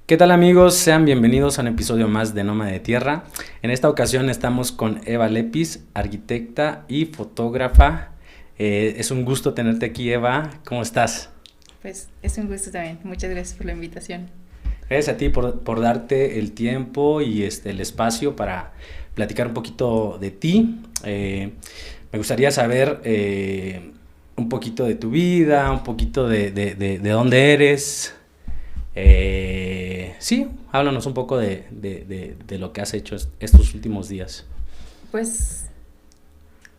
¿Qué tal amigos? Sean bienvenidos a un episodio más de Nómada de Tierra. En esta ocasión estamos con Eva Lepis, arquitecta y fotógrafa. Es un gusto tenerte aquí, Eva. ¿Cómo estás? Pues es un gusto también. Muchas gracias por la invitación. Gracias a ti por darte el tiempo y el espacio para platicar un poquito de ti. Me gustaría saber un poquito de tu vida, un poquito de dónde eres. Sí, háblanos un poco de lo que has hecho estos últimos días. Pues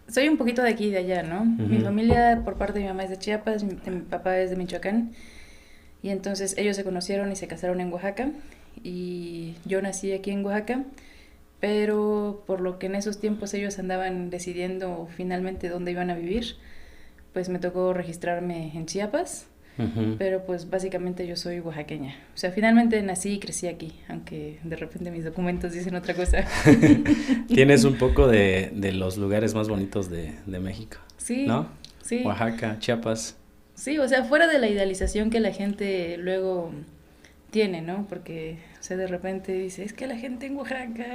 soy un poquito de aquí y de allá, ¿no? Mi Ujú. familia por parte de mi mamá es de Chiapas, de mi papá es de Michoacán. Y entonces ellos se conocieron y se casaron en Oaxaca. Y yo nací aquí en Oaxaca. Pero por lo que en esos tiempos ellos andaban decidiendo finalmente dónde iban a vivir, pues me tocó registrarme en Chiapas. Ujú. Pero pues básicamente yo soy oaxaqueña. O sea, finalmente nací y crecí aquí, aunque de repente mis documentos dicen otra cosa. Tienes un poco de los lugares más bonitos de México, Sí, ¿no? sí, Oaxaca, Chiapas. sí, o sea, fuera de la idealización que la gente luego tiene, ¿no? Porque, o sea, de repente dice, es que la gente en Oaxaca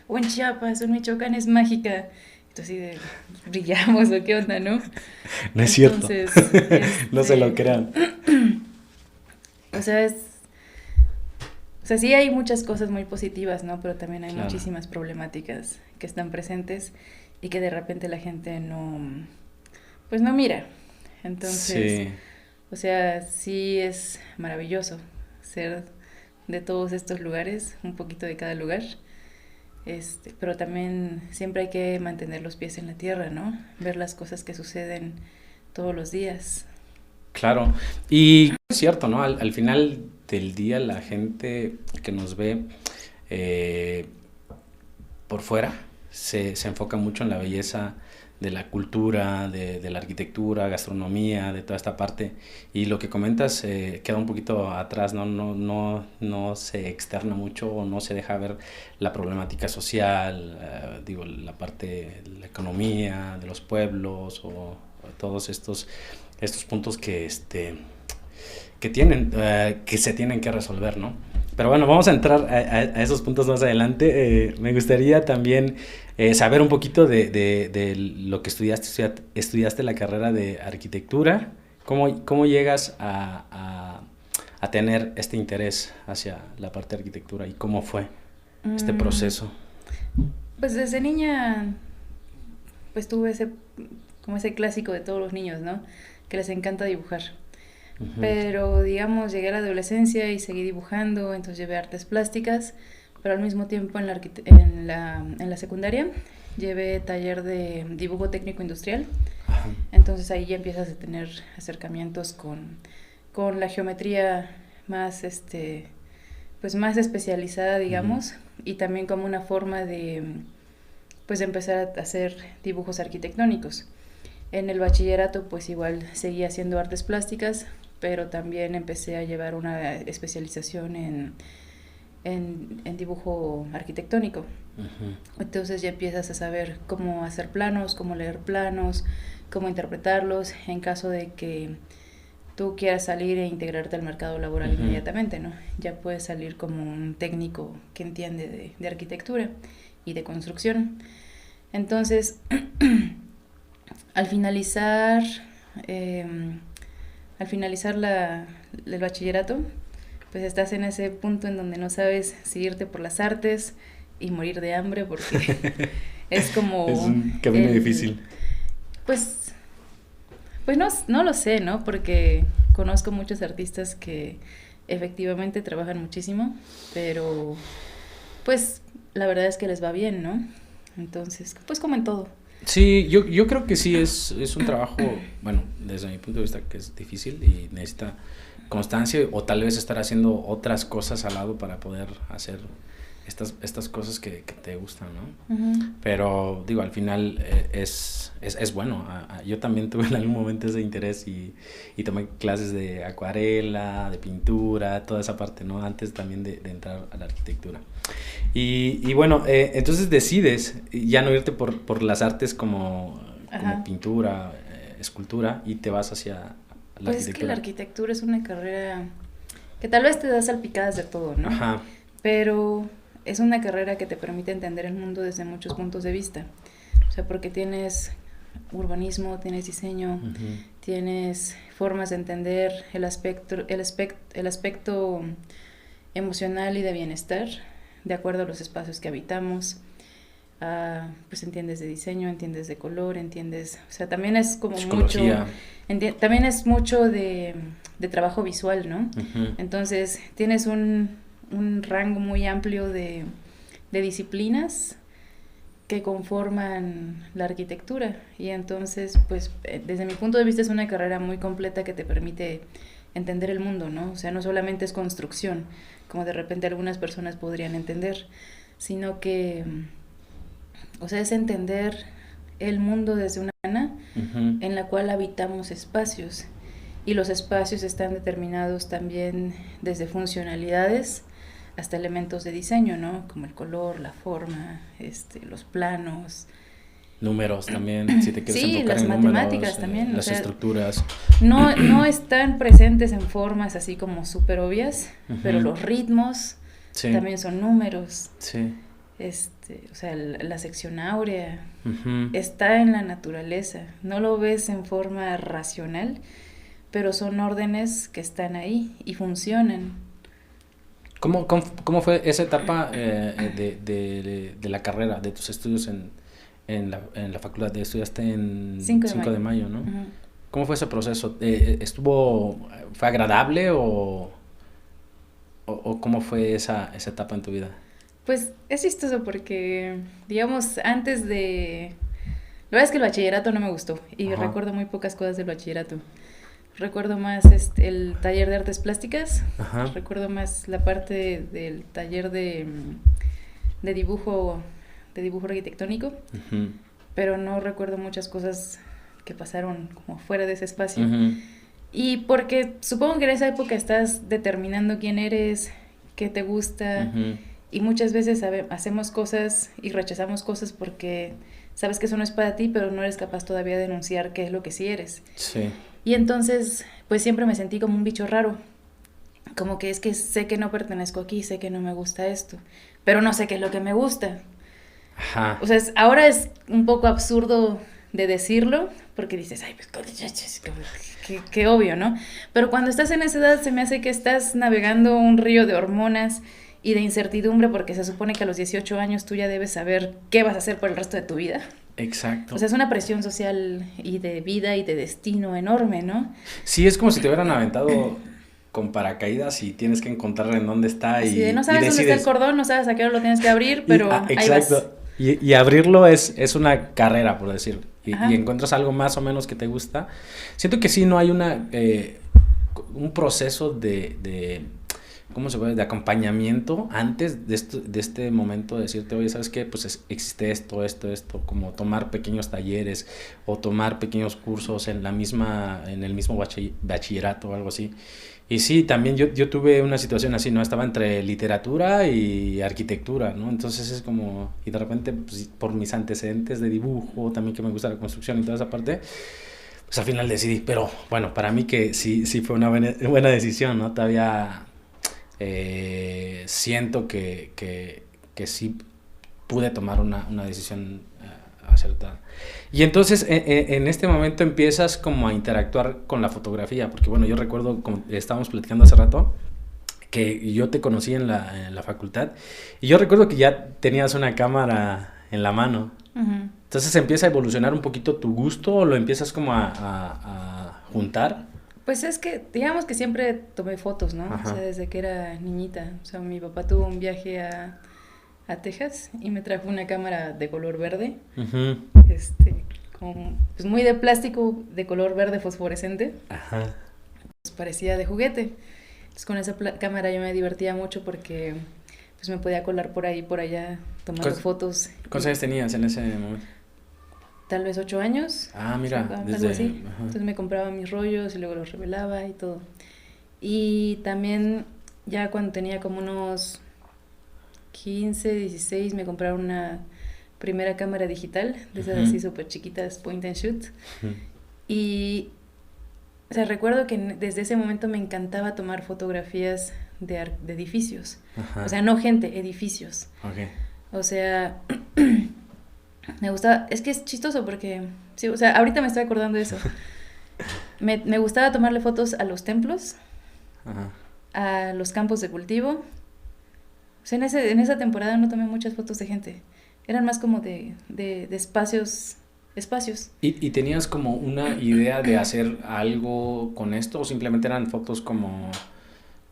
o en Chiapas o en Michoacán es mágica. Entonces, sí, de, brillamos o qué onda, ¿no? No es cierto. Entonces, No se lo crean. o sea, o sea, sí hay muchas cosas muy positivas, ¿no? Pero también hay Claro. muchísimas problemáticas que están presentes y que de repente la gente pues no mira. Entonces, Sí, o sea, sí es maravilloso ser de todos estos lugares, un poquito de cada lugar. Pero también siempre hay que mantener los pies en la tierra, ¿no? Ver las cosas que suceden todos los días. claro. Y es cierto, ¿no? Al final del día la gente que nos ve eh, por fuera se enfoca mucho en la belleza de la cultura, de la arquitectura, gastronomía, de toda esta parte. Y lo que comentas queda un poquito atrás, ¿no? No se externa mucho o no se deja ver la problemática social, digo, la parte de la economía, de los pueblos o todos estos puntos que se tienen que resolver, ¿no? Pero bueno, vamos a entrar a esos puntos más adelante. Me gustaría también saber un poquito de lo que estudiaste la carrera de arquitectura. ¿Cómo llegas a tener este interés hacia la parte de arquitectura y cómo fue este Mm, proceso? pues desde niña, pues tuve como ese clásico de todos los niños, ¿no? Que les encanta dibujar. Ujú. Pero digamos, llegué a la adolescencia y seguí dibujando, entonces llevé artes plásticas, pero al mismo tiempo en la secundaria llevé taller de dibujo técnico industrial, Ajá. entonces ahí ya empiezas a tener acercamientos con la geometría más, pues más especializada, Ujú. digamos, y también como una forma de, pues, empezar a hacer dibujos arquitectónicos. En el bachillerato pues igual seguía haciendo artes plásticas, pero también empecé a llevar una especialización en dibujo arquitectónico. Ujú. Entonces ya empiezas a saber cómo hacer planos, cómo leer planos, cómo interpretarlos en caso de que tú quieras salir e integrarte al mercado laboral Ujú. inmediatamente, ¿no? Ya puedes salir como un técnico que entiende de arquitectura y de construcción. Entonces, al finalizar, eh, al finalizar el bachillerato, pues estás en ese punto en donde no sabes si irte por las artes y morir de hambre porque es Es como un camino el, difícil. pues, pues no lo sé, ¿no? Porque conozco muchos artistas que efectivamente trabajan muchísimo, pero pues la verdad es que les va bien, ¿no? Entonces, pues como en todo. Sí, yo creo que sí es un trabajo, bueno, desde mi punto de vista que es difícil y necesita constancia o tal vez estar haciendo otras cosas al lado para poder hacer estas cosas que te gustan, ¿no? Ujú. Pero digo, al final es bueno. Yo también tuve en algún momento ese interés y tomé clases de acuarela, de pintura, toda esa parte, ¿no? Antes también de entrar a la arquitectura. Y bueno, entonces decides ya no irte por las artes como Ajá. pintura, escultura y te vas hacia la Pues es que la arquitectura. arquitectura es una carrera que tal vez te da salpicadas de todo, ¿no? Ajá. Pero es una carrera que te permite entender el mundo desde muchos puntos de vista. O sea, porque tienes urbanismo, tienes diseño, tienes formas de entender el aspecto emocional y de bienestar, de acuerdo a los espacios que habitamos. Pues entiendes de diseño, entiendes de color, entiendes, o sea, también es como Psicología. mucho, también es mucho de trabajo visual, ¿no? Entonces, tienes un rango muy amplio de disciplinas que conforman la arquitectura, y entonces, pues, desde mi punto de vista es una carrera muy completa que te permite entender el mundo, ¿no? O sea, no solamente es construcción, como de repente algunas personas podrían entender, sino que, o sea, es entender el mundo desde una manera en la cual habitamos espacios, y los espacios están determinados también desde funcionalidades hasta elementos de diseño, ¿no? Como el color, la forma, los planos. Números también, si te quieres Sí, enfocar las en matemáticas números, también, las estructuras. No están presentes en formas así como súper obvias, pero los ritmos también son números. Sí. O sea, la sección áurea está en la naturaleza, no lo ves en forma racional, pero son órdenes que están ahí y funcionan. ¿Cómo fue esa etapa de la carrera, de tus estudios en la facultad? Estudiaste en 5 de mayo, ¿no? ¿Cómo fue ese proceso? ¿Fue agradable o cómo fue esa etapa en tu vida? Pues es chistoso porque, digamos, La verdad es que el bachillerato no me gustó y recuerdo muy pocas cosas del bachillerato. Recuerdo más el taller de artes plásticas. Recuerdo más la parte del taller de dibujo arquitectónico, pero no recuerdo muchas cosas que pasaron como fuera de ese espacio. Y porque supongo que en esa época estás determinando quién eres, qué te gusta, y muchas veces hacemos cosas y rechazamos cosas porque sabes que eso no es para ti, pero no eres capaz todavía de denunciar qué es lo que sí eres. Sí. Y entonces, pues siempre me sentí como un bicho raro. Como que es que sé que no pertenezco aquí, sé que no me gusta esto, pero no sé qué es lo que me gusta. O sea, ahora es un poco absurdo de decirlo, porque dices, ay, pues qué obvio, ¿no? Pero cuando estás en esa edad se me hace que estás navegando un río de hormonas y de incertidumbre, porque se supone que a los 18 años tú ya debes saber qué vas a hacer por el resto de tu vida. Exacto. O sea, es una presión social y de vida y de destino enorme, ¿no? Sí, es como si te hubieran aventado con paracaídas y tienes que encontrar en dónde está y no sabes dónde está el cordón, no sabes a qué hora lo tienes que abrir, pero ahí vas. Y abrirlo es una carrera, por decir, y encuentras algo más o menos que te gusta. Siento que sí, no hay un proceso de ¿cómo se puede? De acompañamiento antes de este momento de decirte, oye, ¿sabes qué? Pues existe esto, como tomar pequeños talleres o tomar pequeños cursos en el mismo bachillerato o algo así. Y sí, también yo tuve una situación así, ¿no? Estaba entre literatura y arquitectura, ¿no? Entonces es como, y de repente, pues, por mis antecedentes de dibujo, también que me gusta la construcción y toda esa parte, pues al final decidí, pero bueno, para mí que sí fue una buena decisión, ¿no? Todavía siento que sí pude tomar una decisión acertada. Y entonces en este momento empiezas como a interactuar con la fotografía, porque bueno, yo recuerdo, como estábamos platicando hace rato, que yo te conocí en la facultad, y yo recuerdo que ya tenías una cámara en la mano. Entonces empieza a evolucionar un poquito tu gusto, o lo empiezas como a juntar. Pues es que, digamos que siempre tomé fotos, ¿no? O sea, desde que era niñita. O sea, mi papá tuvo un viaje a Texas y me trajo una cámara de color verde. Como, pues muy de plástico, de color verde fosforescente. Pues parecía de juguete. Entonces con esa cámara yo me divertía mucho porque pues me podía colar por ahí, por allá, tomando fotos. ¿Cuántos años tenías en ese momento? Tal vez 8 años. Ah, mira. O sea, algo así. Entonces me compraba mis rollos y luego los revelaba y todo. Y también ya cuando tenía como unos 15, 16, me compraron una primera cámara digital, de esas así súper chiquitas, point and shoot. Y O sea, recuerdo que desde ese momento me encantaba tomar fotografías de edificios. Ajá. O sea, no gente, edificios. Ok. O sea, me gustaba, es que es chistoso porque, sí, o sea, ahorita me estoy acordando de eso. Me gustaba tomarle fotos a los templos, Ajá. a los campos de cultivo. O sea, en esa temporada no tomé muchas fotos de gente. Eran más como de espacios. ¿Y tenías como una idea de hacer algo con esto o simplemente eran fotos como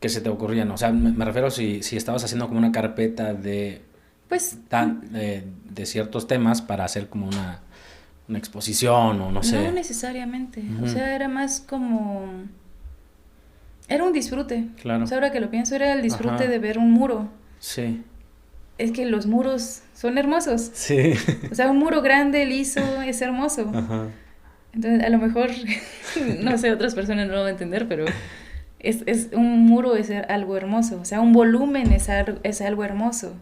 que se te ocurrían? O sea, me refiero si estabas haciendo como una carpeta Pues, de ciertos temas para hacer como una exposición o no sé. no necesariamente. O Ujú. sea, era más como... Era un disfrute. Claro. O sea, ahora que lo pienso, era el disfrute Ajá. de ver un muro. Sí. Es que los muros son hermosos. Sí. O sea, un muro grande, liso, es hermoso. Ajá. Entonces, a lo mejor, no sé, otras personas no lo van a entender, pero un muro es algo hermoso. O sea, un volumen es algo hermoso.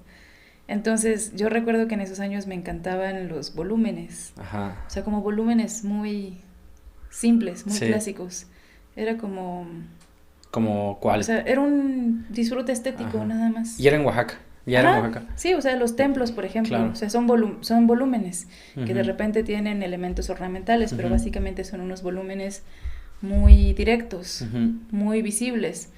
Entonces, yo recuerdo que en esos años me encantaban los volúmenes. Ajá. O sea, como volúmenes muy simples, muy Sí. clásicos. Era como... ¿Como cuál? O sea, era un disfrute estético, Ajá. nada más. Y era en Oaxaca. Ya era en Ajá, Oaxaca. sí, o sea, los templos, por ejemplo, Claro. o sea, son volúmenes que de Ujú. repente tienen elementos ornamentales, pero Ujú. básicamente son unos volúmenes muy directos, Ujú. muy visibles,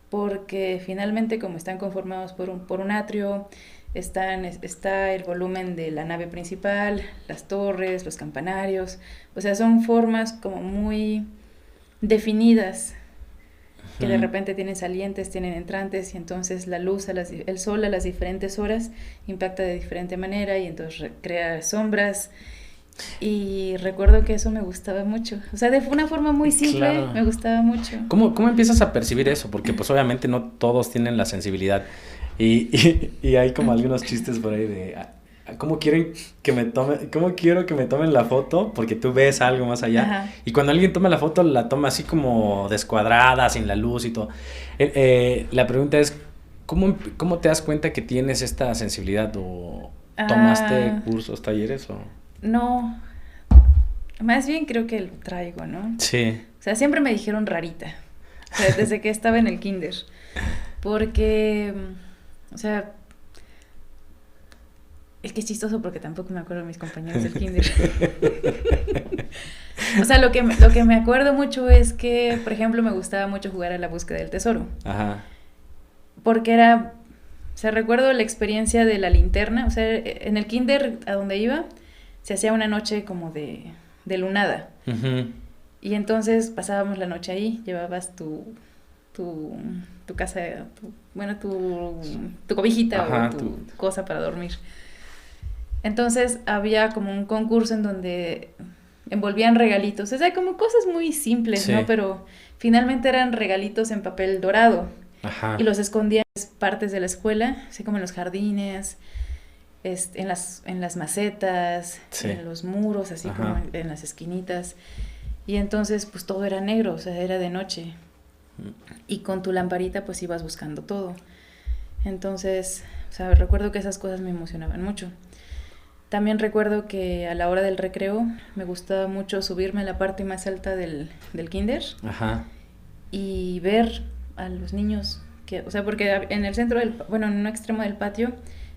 porque finalmente como están conformados por un atrio, está el volumen de la nave principal, las torres, los campanarios, o sea, son formas como muy definidas que de Ujú. repente tienen salientes, tienen entrantes y entonces la luz, el sol a las diferentes horas impacta de diferente manera y entonces crea sombras y recuerdo que eso me gustaba mucho, o sea, de una forma muy simple, Claro. me gustaba mucho. ¿Cómo empiezas a percibir eso? Porque pues obviamente no todos tienen la sensibilidad y hay como algunos chistes por ahí de ¿cómo quieren cómo quiero que me tomen la foto? Porque tú ves algo más allá. Ajá. Y cuando alguien toma la foto, la toma así como descuadrada, sin la luz y todo. La pregunta es, ¿cómo te das cuenta que tienes esta sensibilidad? ¿O tomaste cursos, talleres o...? No, más bien creo que lo traigo, ¿no? Sí. O sea, siempre me dijeron rarita, o sea, desde que estaba en el kinder, porque, o sea, es que es chistoso porque tampoco me acuerdo de mis compañeros del kinder. O sea, lo que me acuerdo mucho es que, por ejemplo, me gustaba mucho jugar a la búsqueda del tesoro, Ajá. porque era, o sea, recuerdo la experiencia de la linterna, o sea, en el kinder a donde iba, se hacía una noche como de lunada. Ujú. Y entonces pasábamos la noche ahí, llevabas tu casa, tu cobijita. Ajá, o tu cosa para dormir. Entonces había como un concurso en donde envolvían regalitos, o sea, como cosas muy simples, Sí. ¿no? Pero finalmente eran regalitos en papel dorado Ajá. y los escondían en partes de la escuela, así como en los jardines, en las macetas, Sí. en los muros, así Ajá. como en las esquinitas. Y entonces pues todo era negro, o sea, era de noche. Y con tu lamparita pues ibas buscando todo. Entonces, o sea, recuerdo que esas cosas me emocionaban mucho. También recuerdo que a la hora del recreo me gustaba mucho subirme a la parte más alta del kinder Ajá. y ver a los niños, o sea, porque en el centro en un extremo del patio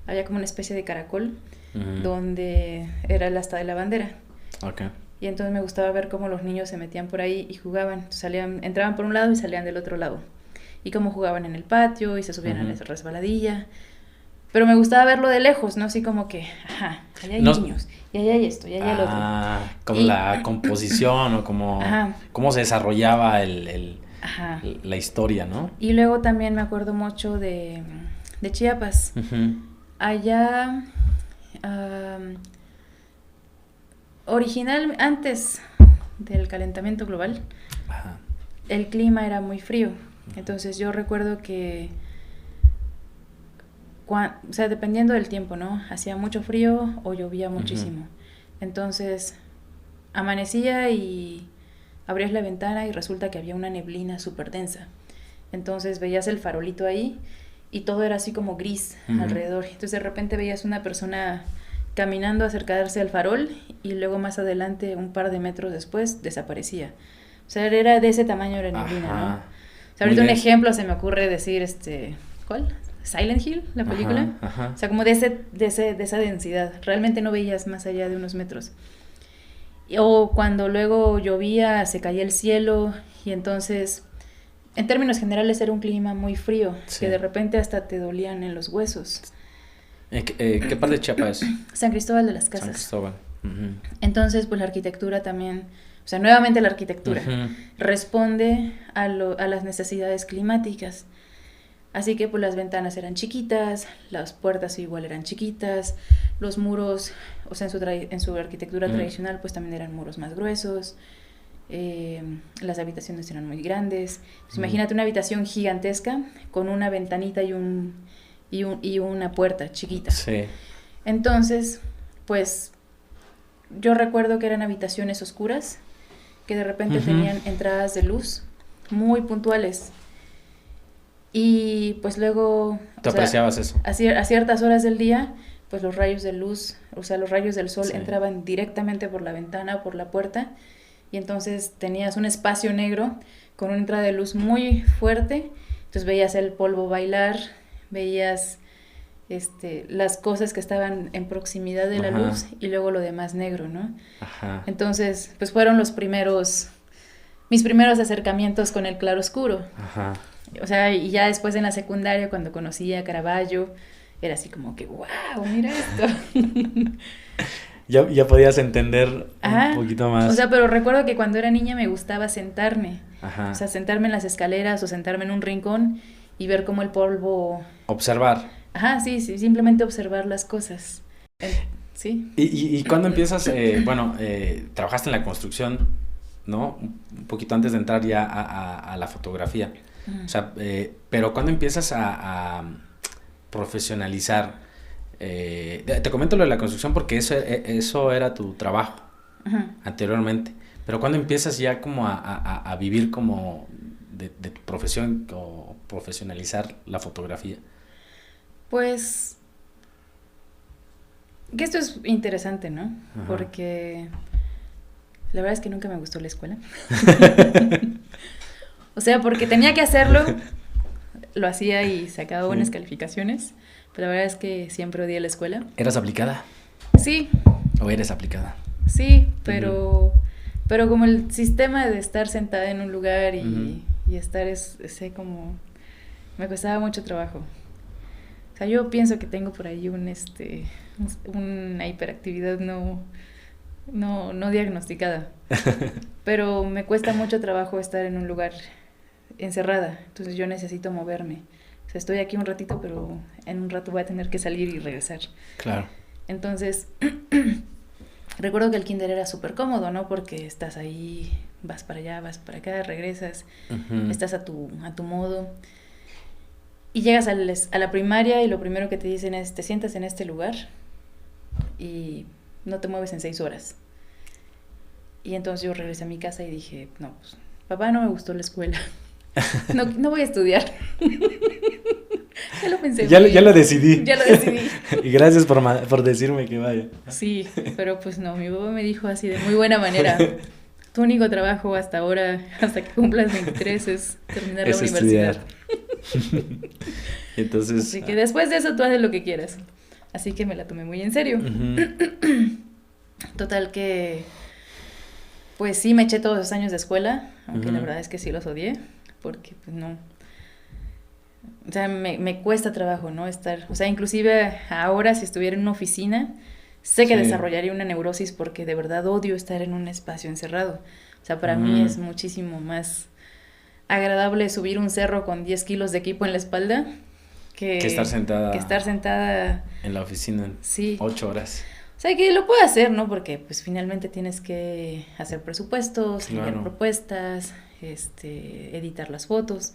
había como una especie de caracol Ujú. donde era el asta de la bandera. Ok. Y entonces me gustaba ver cómo los niños se metían por ahí y jugaban, entraban por un lado y salían del otro lado. Y cómo jugaban en el patio y se subían a la resbaladilla. Pero me gustaba verlo de lejos, ¿no? Así como que, ajá, allá hay niños, y allá hay esto, y allá hay el otro. Como la composición o como Ajá. cómo se desarrollaba Ajá. la historia, ¿no? Y luego también me acuerdo mucho de Chiapas. Ujú. Allá, antes del calentamiento global, Ajá. el clima era muy frío. Entonces yo recuerdo que, o sea, dependiendo del tiempo, ¿no? Hacía mucho frío o llovía muchísimo. Entonces amanecía y abrías la ventana y resulta que había una neblina súper densa. Entonces veías el farolito ahí y todo era así como gris alrededor. Entonces de repente veías una persona caminando a acercarse al farol y luego más adelante, un par de metros después, desaparecía. O sea, era de ese tamaño la neblina, ¿no? Ajá. O sea, ahorita Muy un denso. ejemplo se me ocurre decir, ¿cuál? Silent Hill, la película. Ajá. O sea, como de esa densidad. Realmente no veías más allá de unos metros. O cuando luego llovía, se caía el cielo y entonces, en términos generales, era un clima muy frío, Sí. que de repente hasta te dolían en los huesos. ¿Qué parte de Chiapas es? San Cristóbal de las San Casas. Cristóbal. Ujú. Entonces, pues la arquitectura también, o sea, nuevamente la arquitectura Ujú. responde a las necesidades climáticas. Así que pues las ventanas eran chiquitas, las puertas igual eran chiquitas, los muros, o sea, en su arquitectura tradicional pues también eran muros más gruesos, las habitaciones eran muy grandes. Pues, imagínate una habitación gigantesca con una ventanita y una puerta chiquita. Sí. Entonces, pues yo recuerdo que eran habitaciones oscuras que de repente Ujú. tenían entradas de luz muy puntuales. Y pues luego, ¿Tú o sea, apreciabas eso? a ciertas horas del día, pues los rayos de luz, o sea, los rayos del sol Sí. entraban directamente por la ventana o por la puerta, y entonces tenías un espacio negro con una entrada de luz muy fuerte, entonces veías el polvo bailar, veías las cosas que estaban en proximidad de la Ajá. luz y luego lo demás negro, ¿no? Ajá. Entonces, pues fueron mis primeros acercamientos con el claroscuro. Ajá. O sea, y ya después en la secundaria, cuando conocí a Caravaggio, era así como que, wow, mira esto. Ya podías entender Ajá. un poquito más. O sea, pero recuerdo que cuando era niña me gustaba sentarme. Ajá. O sea, sentarme en las escaleras o sentarme en un rincón y ver cómo el polvo... Observar. Ajá, sí, simplemente observar las cosas. Sí. ¿Y cuándo empiezas? Trabajaste en la construcción, ¿no? Un poquito antes de entrar ya a la fotografía. O sea, pero ¿cuándo empiezas a profesionalizar? Te comento lo de la construcción porque eso era tu trabajo anteriormente. Pero ¿cuándo empiezas ya como a vivir como de tu profesión o profesionalizar la fotografía? Pues que esto es interesante, ¿no? Ajá. Porque la verdad es que nunca me gustó la escuela. O sea, porque tenía que hacerlo, lo hacía y sacaba buenas calificaciones, pero la verdad es que siempre odié la escuela. ¿Eras aplicada? Sí, ¿O eres aplicada? sí, pero como el sistema de estar sentada en un lugar y estar ese como... me costaba mucho trabajo. O sea, yo pienso que tengo por ahí una hiperactividad no diagnosticada. Pero me cuesta mucho trabajo estar en un lugar encerrada. Entonces yo necesito moverme. O sea, estoy aquí un ratito, pero en un rato voy a tener que salir y regresar. Claro. Entonces, recuerdo que el kinder era súper cómodo, ¿no? Porque estás ahí, vas para allá, vas para acá, regresas, estás a tu modo. Y llegas a la primaria y lo primero que te dicen es, te sientas en este lugar y no te mueves en 6 horas. Y entonces yo regresé a mi casa y dije, no, pues, papá, no me gustó la escuela. No voy a estudiar. Ya lo pensé. Ya lo decidí. Ya lo decidí. Y gracias por decirme que vaya. Sí, pero pues no, mi papá me dijo así de muy buena manera, tu único trabajo hasta ahora, hasta que cumplas 23, es terminar la universidad. Entonces... Así que después de eso tú haces lo que quieras. Así que me la tomé muy en serio. Total que... pues sí, me eché todos los años de escuela, aunque la verdad es que sí los odié, porque pues no... O sea, me cuesta trabajo, ¿no? Estar... O sea, inclusive ahora si estuviera en una oficina, sé que desarrollaría una neurosis porque de verdad odio estar en un espacio encerrado. O sea, para mí es muchísimo más agradable subir un cerro con 10 kilos de equipo en la espalda que estar sentada... que estar sentada... en la oficina 8 horas. O sea, que lo puedo hacer, ¿no? Porque pues finalmente tienes que hacer presupuestos, enviar propuestas, editar las fotos,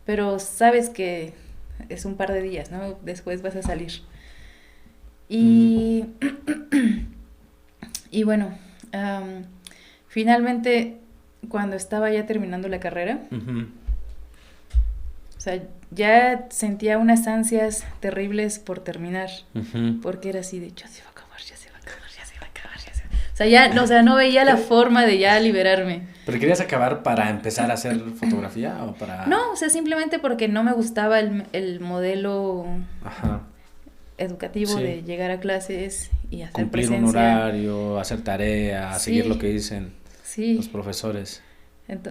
pero sabes que es un par de días, ¿no? Después vas a salir. Y, y bueno, finalmente cuando estaba ya terminando la carrera, o sea, ya sentía unas ansias terribles por terminar, porque era así de, ya se va a acabar, ya se va a acabar, ya se va a acabar, ya se va a acabar. O sea, ya, no, o sea, no veía la forma de ya liberarme. ¿Pero querías acabar para empezar a hacer fotografía o para...? No, o sea, simplemente porque no me gustaba el modelo Ajá. educativo Sí. de llegar a clases y hacer Cumplir un presencia. horario, hacer tarea, Sí. seguir lo que dicen Sí. los profesores.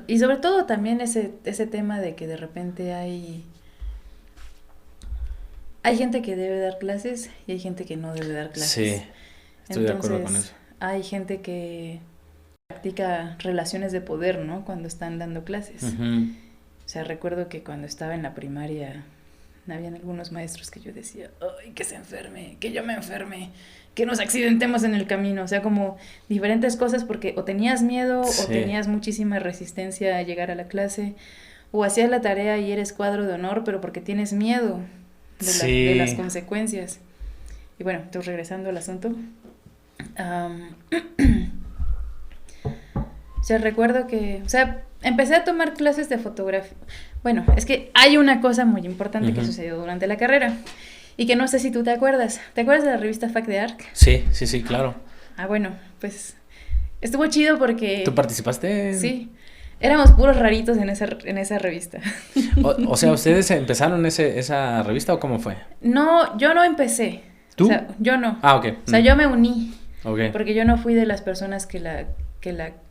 Y sobre todo también ese tema de que de repente hay gente que debe dar clases y hay gente que no debe dar clases. Sí, estoy de acuerdo con eso. Hay gente que practica relaciones de poder, ¿no? Cuando están dando clases. Ujú. O sea, recuerdo que cuando estaba en la primaria habían algunos maestros que yo decía, ay, que se enferme, que yo me enferme, que nos accidentemos en el camino. O sea, como diferentes cosas porque o tenías miedo Sí. o tenías muchísima resistencia a llegar a la clase o hacías la tarea y eres cuadro de honor, pero porque tienes miedo Sí. de las consecuencias. Y bueno, entonces regresando al asunto. O sea, recuerdo que, o sea, empecé a tomar clases de fotografía. Bueno, es que hay una cosa muy importante que sucedió durante la carrera y que no sé si tú te acuerdas. ¿Te acuerdas de la revista Fac de Arc? Sí, sí, sí, claro. Ah, bueno, pues estuvo chido porque... ¿Tú participaste? Sí, éramos puros raritos en esa revista. O sea, ¿ustedes empezaron esa revista o cómo fue? No, yo no empecé. ¿Tú? O sea, yo no. Ah, ok. O sea, yo me uní. Ok. Porque yo no fui de las personas que la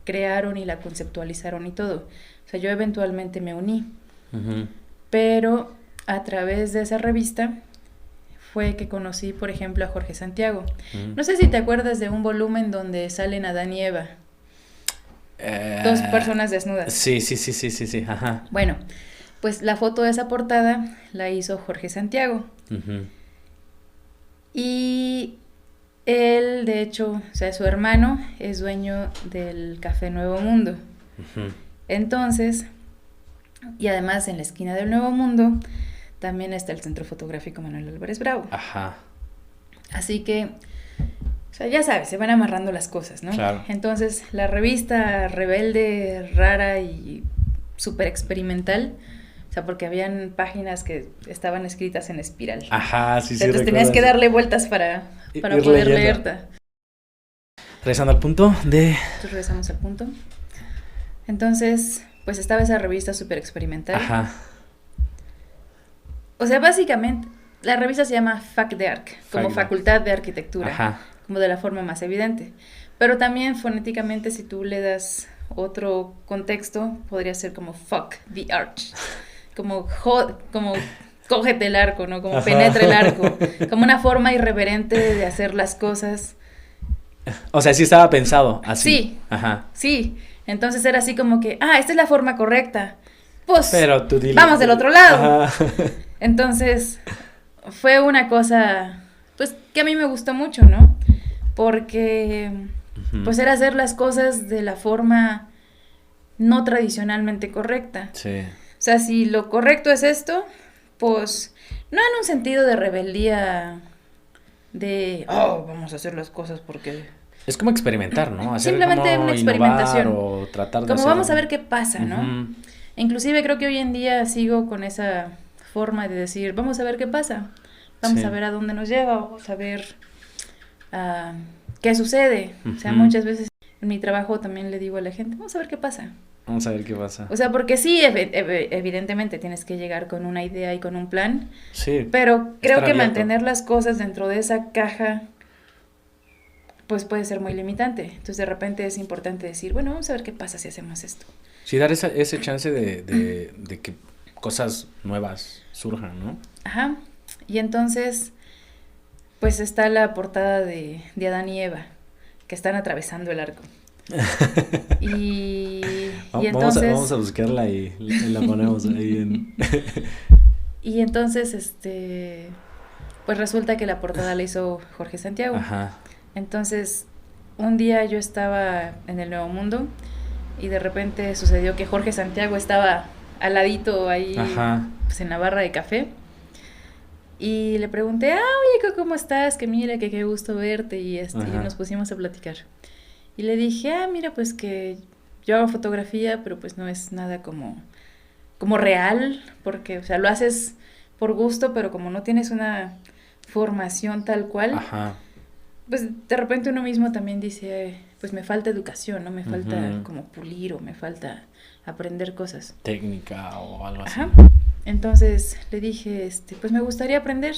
crearon y la conceptualizaron y todo. O sea, yo eventualmente me uní. Ujú. Pero a través de esa revista fue que conocí, por ejemplo, a Jorge Santiago. No sé si te acuerdas de un volumen donde salen Adán y Eva. Dos personas desnudas. Sí, sí, sí, sí, sí, sí, ajá. Bueno, pues la foto de esa portada la hizo Jorge Santiago. Ujú. Y él, de hecho, o sea, su hermano es dueño del Café Nuevo Mundo. Ujú. Entonces, y además en la esquina del Nuevo Mundo también está el Centro Fotográfico Manuel Álvarez Bravo. Ajá. Así que, o sea, ya sabes, se van amarrando las cosas, ¿no? Claro. Entonces, la revista rebelde, rara y súper experimental, o sea, porque habían páginas que estaban escritas en espiral. Ajá, sí, O sí. sea, entonces tenías que darle vueltas para Ir poder leyendo. leerla. Regresando al punto de... Entonces regresamos al punto. Entonces, pues estaba esa revista súper experimental. Ajá. O sea, básicamente, la revista se llama Fac de Arc, como Fac de Arc. Facultad de Arquitectura, Ajá. como de la forma más evidente. Pero también fonéticamente, si tú le das otro contexto, podría ser como Fuck the Arch, como cógete el arco, ¿no? Como Ajá. penetra el arco, como una forma irreverente de hacer las cosas. O sea, sí estaba pensado así. Sí. Ajá. Sí, entonces era así como que, esta es la forma correcta. Pues, Pero tú dile. vamos del otro lado. Ajá. Entonces, fue una cosa, pues, que a mí me gustó mucho, ¿no? Porque, pues, era hacer las cosas de la forma no tradicionalmente correcta. Sí. O sea, si lo correcto es esto, pues, no en un sentido de rebeldía, de, vamos a hacer las cosas porque... Es como experimentar, ¿no? Hacer Simplemente como una experimentación. innovar o tratar de Como hacer vamos a algo. ver qué pasa, ¿no? Ujú. Inclusive creo que hoy en día sigo con esa forma de decir, vamos a ver qué pasa, vamos Sí. a ver a dónde nos lleva, vamos a ver qué sucede. O sea, Ujú. muchas veces en mi trabajo también le digo a la gente, vamos a ver qué pasa. Vamos a ver qué pasa. O sea, porque sí, evidentemente tienes que llegar con una idea y con un plan, Sí. pero creo Estar que abierto. mantener las cosas dentro de esa caja, pues puede ser muy limitante. Entonces de repente es importante decir, bueno, vamos a ver qué pasa si hacemos esto. Sí, dar ese chance de que cosas nuevas surjan, ¿no? Ajá. Y entonces, pues está la portada de Adán y Eva, que están atravesando el arco. Y entonces... Vamos a buscarla y la ponemos ahí en... Y entonces, pues resulta que la portada la hizo Jorge Santiago. Ajá. Entonces, un día yo estaba en el Nuevo Mundo y de repente sucedió que Jorge Santiago estaba al ladito ahí, Ajá. pues en la barra de café. Y le pregunté, oye, ¿cómo estás? Que mira, que qué gusto verte. Y y Ajá. nos pusimos a platicar. Y le dije, mira, pues que yo hago fotografía, pero pues no es nada como real, porque, o sea, lo haces por gusto, pero como no tienes una formación tal cual, Ajá. pues de repente uno mismo también dice, pues me falta educación, ¿no? Me falta como pulir o me falta aprender cosas. Técnica o algo así. Ajá. Entonces le dije, pues me gustaría aprender.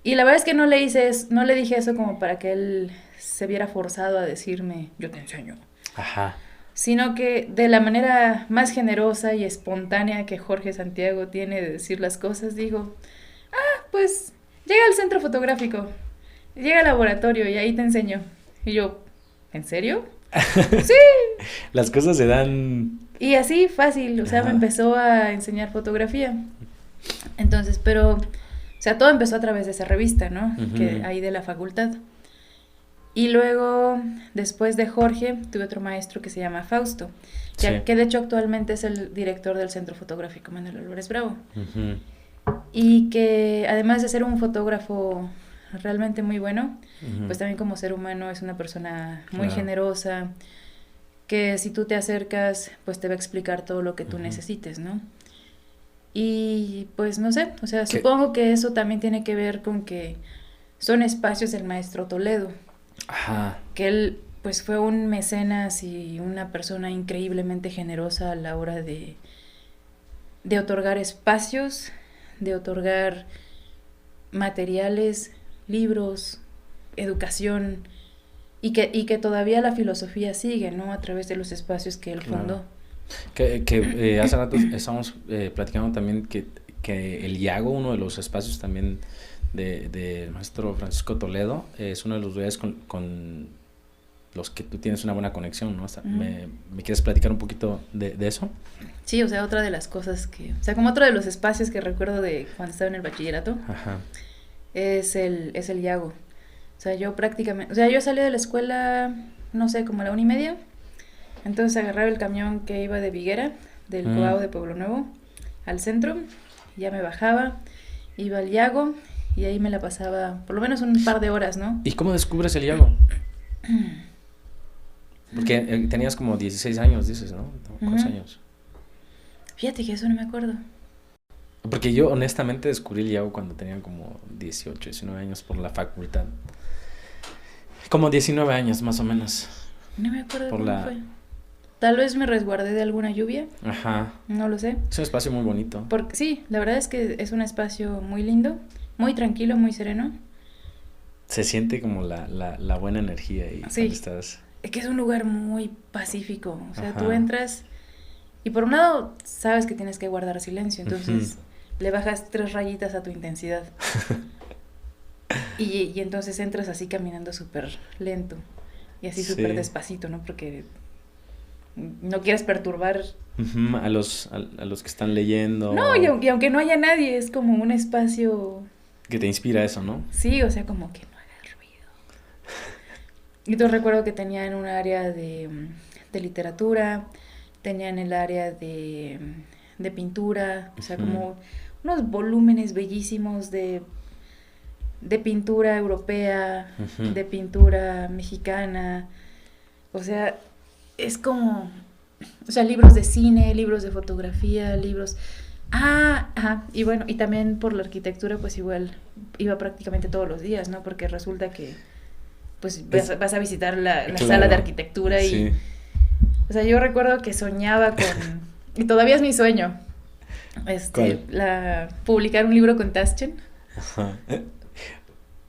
Y la verdad es que no le dije eso como para que él se viera forzado a decirme, yo te enseño. Ajá. Sino que de la manera más generosa y espontánea que Jorge Santiago tiene de decir las cosas, digo, pues llega al centro fotográfico, llega al laboratorio y ahí te enseño. Y yo, ¿en serio? Sí. Las cosas se dan... Y así fácil, o sea, me empezó a enseñar fotografía. Entonces, pero, o sea, todo empezó a través de esa revista, ¿no? Que ahí de la facultad. Y luego, después de Jorge, tuve otro maestro que se llama Fausto, que de hecho actualmente es el director del Centro Fotográfico Manuel Álvarez Bravo. Y que además de ser un fotógrafo realmente muy bueno, pues también como ser humano es una persona muy generosa, que si tú te acercas, pues te va a explicar todo lo que tú necesites, ¿no? Y pues no sé, o sea, supongo que eso también tiene que ver con que son espacios del maestro Toledo. Ajá. Que él pues fue un mecenas y una persona increíblemente generosa a la hora de otorgar espacios, de otorgar materiales, libros, educación, y que todavía la filosofía sigue, ¿no? A través de los espacios que él fundó. Que hace rato estábamos platicando también que el Iago, uno de los espacios también de maestro Francisco Toledo, es uno de los lugares con los que tú tienes una buena conexión, ¿no? ¿Me quieres platicar un poquito de eso? Sí, o sea, otra de las cosas o sea, como otro de los espacios que recuerdo de cuando estaba en el bachillerato, es el Iago. O sea, yo prácticamente, o sea, yo salí de la escuela, no sé, como a la 1:30, entonces agarraba el camión que iba de Viguera, del Coao de Pueblo Nuevo, al centro, ya me bajaba, iba al Iago, y ahí me la pasaba por lo menos un par de horas, ¿no? ¿Y cómo descubres el Iago? Porque tenías como 16 años, dices, ¿no? ¿Cuántos años? Fíjate que eso no me acuerdo. Porque yo honestamente descubrí el Iago cuando tenía como 18, 19 años por la facultad. Como 19 años más o menos. No me acuerdo cómo fue. Tal vez me resguardé de alguna lluvia. Ajá. No lo sé. Es un espacio muy bonito. Porque sí, la verdad es que es un espacio muy lindo, muy tranquilo, muy sereno. Se siente como la buena energía ahí cuando estás. Es que es un lugar muy pacífico. O sea, tú entras y por un lado sabes que tienes que guardar silencio, entonces le bajas 3 rayitas a tu intensidad. Y entonces entras así caminando súper lento y así súper despacito, ¿no? Porque no quieres perturbar a los que están leyendo. No, y aunque no haya nadie, es como un espacio que te inspira eso, ¿no? Sí, o sea, como que no haga ruido. Y yo recuerdo que tenían un área de literatura, tenían el área de pintura, o sea, como unos volúmenes bellísimos de pintura europea, de pintura mexicana, o sea, es como, o sea, libros de cine, libros de fotografía, libros... y bueno, y también por la arquitectura, pues igual iba prácticamente todos los días, ¿no? Porque resulta que, pues, vas a visitar la sala de arquitectura y... O sea, yo recuerdo que soñaba con... y todavía es mi sueño, publicar un libro con Taschen. Ajá.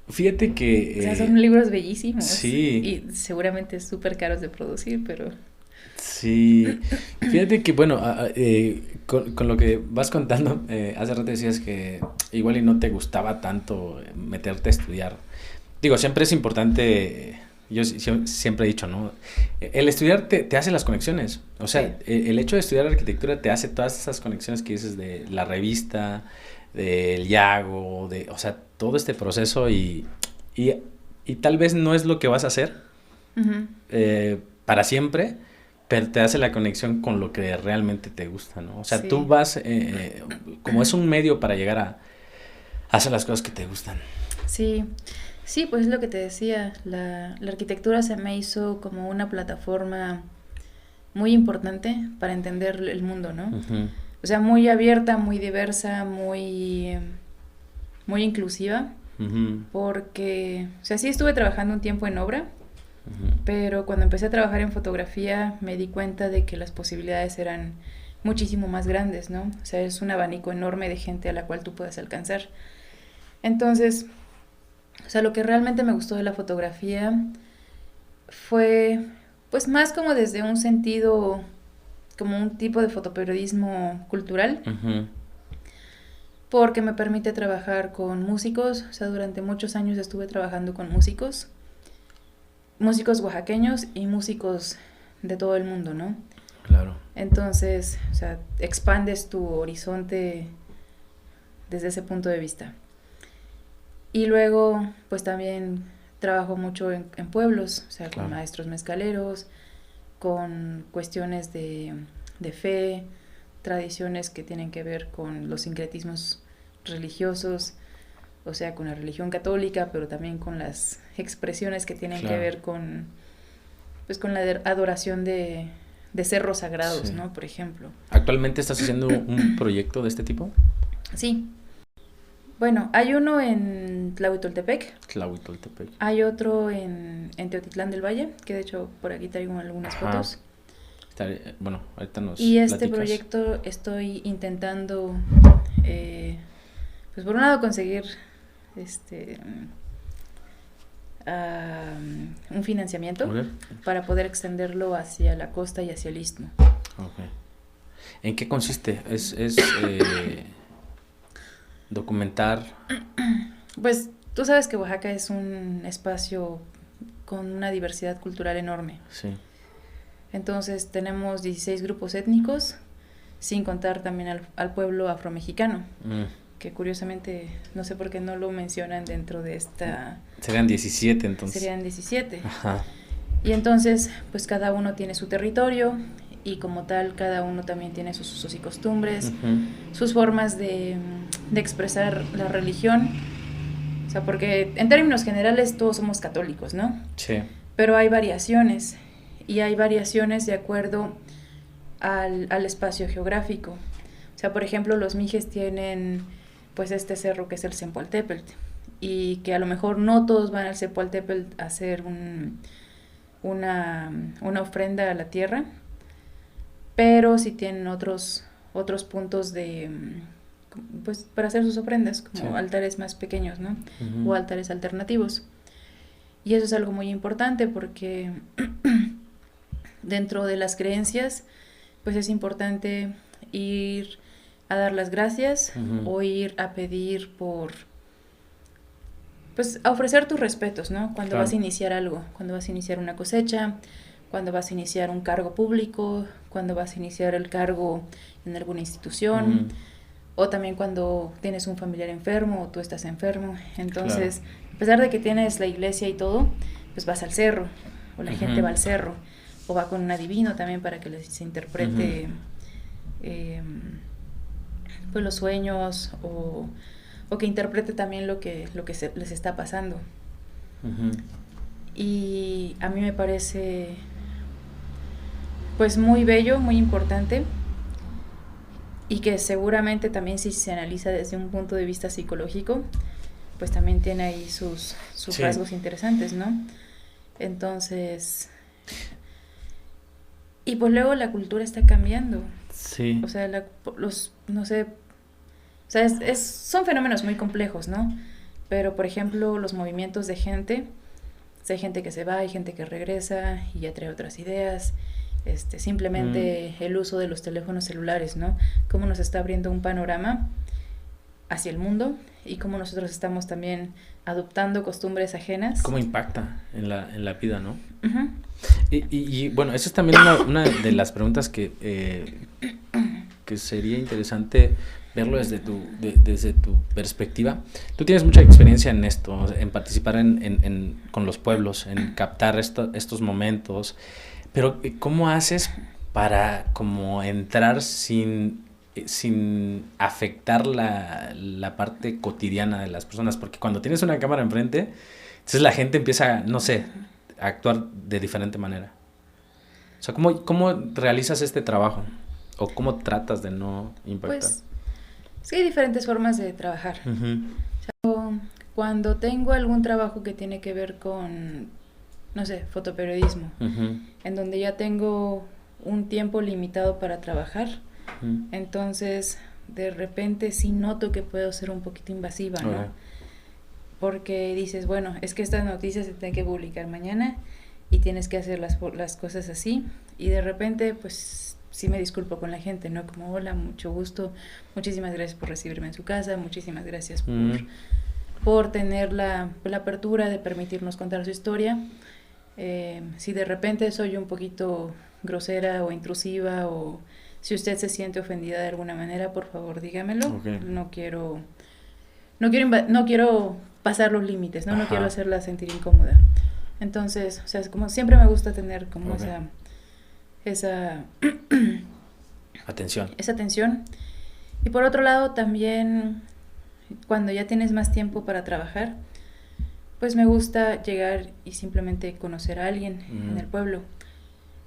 Fíjate que... o sea, son libros bellísimos. Sí. Y seguramente súper caros de producir, pero... Sí. Fíjate que, bueno, con lo que vas contando, hace rato decías que igual y no te gustaba tanto meterte a estudiar. Digo, siempre es importante, yo siempre he dicho, ¿no? El estudiar te hace las conexiones. O sea, el hecho de estudiar arquitectura te hace todas esas conexiones que dices de la revista, del Iago, o sea, todo este proceso y tal vez no es lo que vas a hacer para siempre, pero te hace la conexión con lo que realmente te gusta, ¿no? O sea, tú vas, como es un medio para llegar a hacer las cosas que te gustan. Sí, pues es lo que te decía, la arquitectura se me hizo como una plataforma muy importante para entender el mundo, ¿no? O sea, muy abierta, muy diversa, muy inclusiva. porque, o sea, sí estuve trabajando un tiempo en obra, Ujú. pero cuando empecé a trabajar en fotografía me di cuenta de que las posibilidades eran muchísimo más grandes, ¿no? O sea, es un abanico enorme de gente a la cual tú puedes alcanzar. Entonces, o sea, lo que realmente me gustó de la fotografía fue, pues, más como desde un sentido, como un tipo de fotoperiodismo cultural, Ujú. porque me permite trabajar con músicos. O sea, durante muchos años estuve trabajando con músicos, músicos oaxaqueños y músicos de todo el mundo, ¿no? Claro. Entonces, o sea, expandes tu horizonte desde ese punto de vista. Y luego, pues también trabajo mucho en pueblos, o sea, Claro. con maestros mezcaleros, con cuestiones de fe, tradiciones que tienen que ver con los sincretismos religiosos, o sea, con la religión católica, pero también con las expresiones que tienen que Claro. ver con, pues, con la adoración de cerros sagrados, Sí. ¿no? Por ejemplo. ¿Actualmente estás haciendo un proyecto de este tipo? Sí. Bueno, hay uno en Tlahuitoltepec, Tlahuitoltepec. hay otro en Teotitlán del Valle, que de hecho por aquí traigo algunas Ajá. fotos. Bueno, ahorita nos Y este platicas. proyecto estoy intentando, pues por un lado conseguir un financiamiento A ver. para poder extenderlo hacia la costa y hacia el istmo. Ok. ¿En qué consiste? ¿Es documentar? Pues tú sabes que Oaxaca es un espacio con una diversidad cultural enorme. Sí. Entonces tenemos 16 grupos étnicos, sin contar también al pueblo afromexicano, que curiosamente no sé por qué no lo mencionan dentro de esta... Serían 17 entonces. Serían 17. Ajá. Y entonces, pues cada uno tiene su territorio y como tal cada uno también tiene sus usos y costumbres, sus formas de expresar la religión. O sea, porque en términos generales todos somos católicos, ¿no? Sí. Pero hay variaciones, y hay variaciones de acuerdo al espacio geográfico. O sea, por ejemplo, los mijes tienen pues este cerro que es el Zempoaltépetl, y que a lo mejor no todos van al Zempoaltépetl a hacer una ofrenda a la tierra, pero sí tienen otros puntos de, pues, para hacer sus ofrendas, como Sí. altares más pequeños, ¿no? O altares alternativos. Y eso es algo muy importante porque dentro de las creencias, pues es importante ir a dar las gracias o ir a pedir por, pues a ofrecer tus respetos, ¿no? Cuando Claro. vas a iniciar algo, cuando vas a iniciar una cosecha, cuando vas a iniciar un cargo público, cuando vas a iniciar el cargo en alguna institución, o también cuando tienes un familiar enfermo o tú estás enfermo. Entonces, Claro. a pesar de que tienes la iglesia y todo, pues vas al cerro, o la gente va al cerro, o va con un adivino también para que les interprete pues los sueños, o que interprete también lo que les está pasando. Y a mí me parece pues muy bello, muy importante, y que seguramente también si se analiza desde un punto de vista psicológico, pues también tiene ahí sus sí. rasgos interesantes, ¿no? Entonces, y pues luego la cultura está cambiando. Sí. O sea, no sé, o sea, son fenómenos muy complejos, ¿no? Pero, por ejemplo, los movimientos de gente, o sea, hay gente que se va, hay gente que regresa y ya trae otras ideas. Simplemente el uso de los teléfonos celulares, ¿no? Cómo nos está abriendo un panorama hacia el mundo y cómo nosotros estamos también adoptando costumbres ajenas. ¿Cómo impacta en la vida, no? Uh-huh. Y bueno, eso es también una de las preguntas que sería interesante verlo desde tu perspectiva. Tú tienes mucha experiencia en esto, en participar con los pueblos, en captar estos momentos. Pero ¿cómo haces para como entrar sin afectar la parte cotidiana de las personas? Porque cuando tienes una cámara enfrente, entonces la gente empieza, no sé, a actuar de diferente manera. O sea, ¿cómo realizas este trabajo? ¿O cómo tratas de no impactar? Pues sí, hay diferentes formas de trabajar. Uh-huh. O sea, cuando tengo algún trabajo que tiene que ver con, no sé, fotoperiodismo, en donde ya tengo un tiempo limitado para trabajar, entonces de repente sí noto que puedo ser un poquito invasiva, ¿no? Porque dices, bueno, es que estas noticias se tienen que publicar mañana y tienes que hacer las cosas así, y de repente pues sí me disculpo con la gente, ¿no? Como, hola, mucho gusto, muchísimas gracias por recibirme en su casa, muchísimas gracias por tener la apertura de permitirnos contar su historia. Si de repente soy un poquito grosera o intrusiva, o si usted se siente ofendida de alguna manera, por favor dígamelo. No quiero pasar los límites, ¿no? No quiero hacerla sentir incómoda. Entonces, o sea, como siempre me gusta tener como esa atención. Esa atención. Y por otro lado, también cuando ya tienes más tiempo para trabajar, pues me gusta llegar y simplemente conocer a alguien en el pueblo.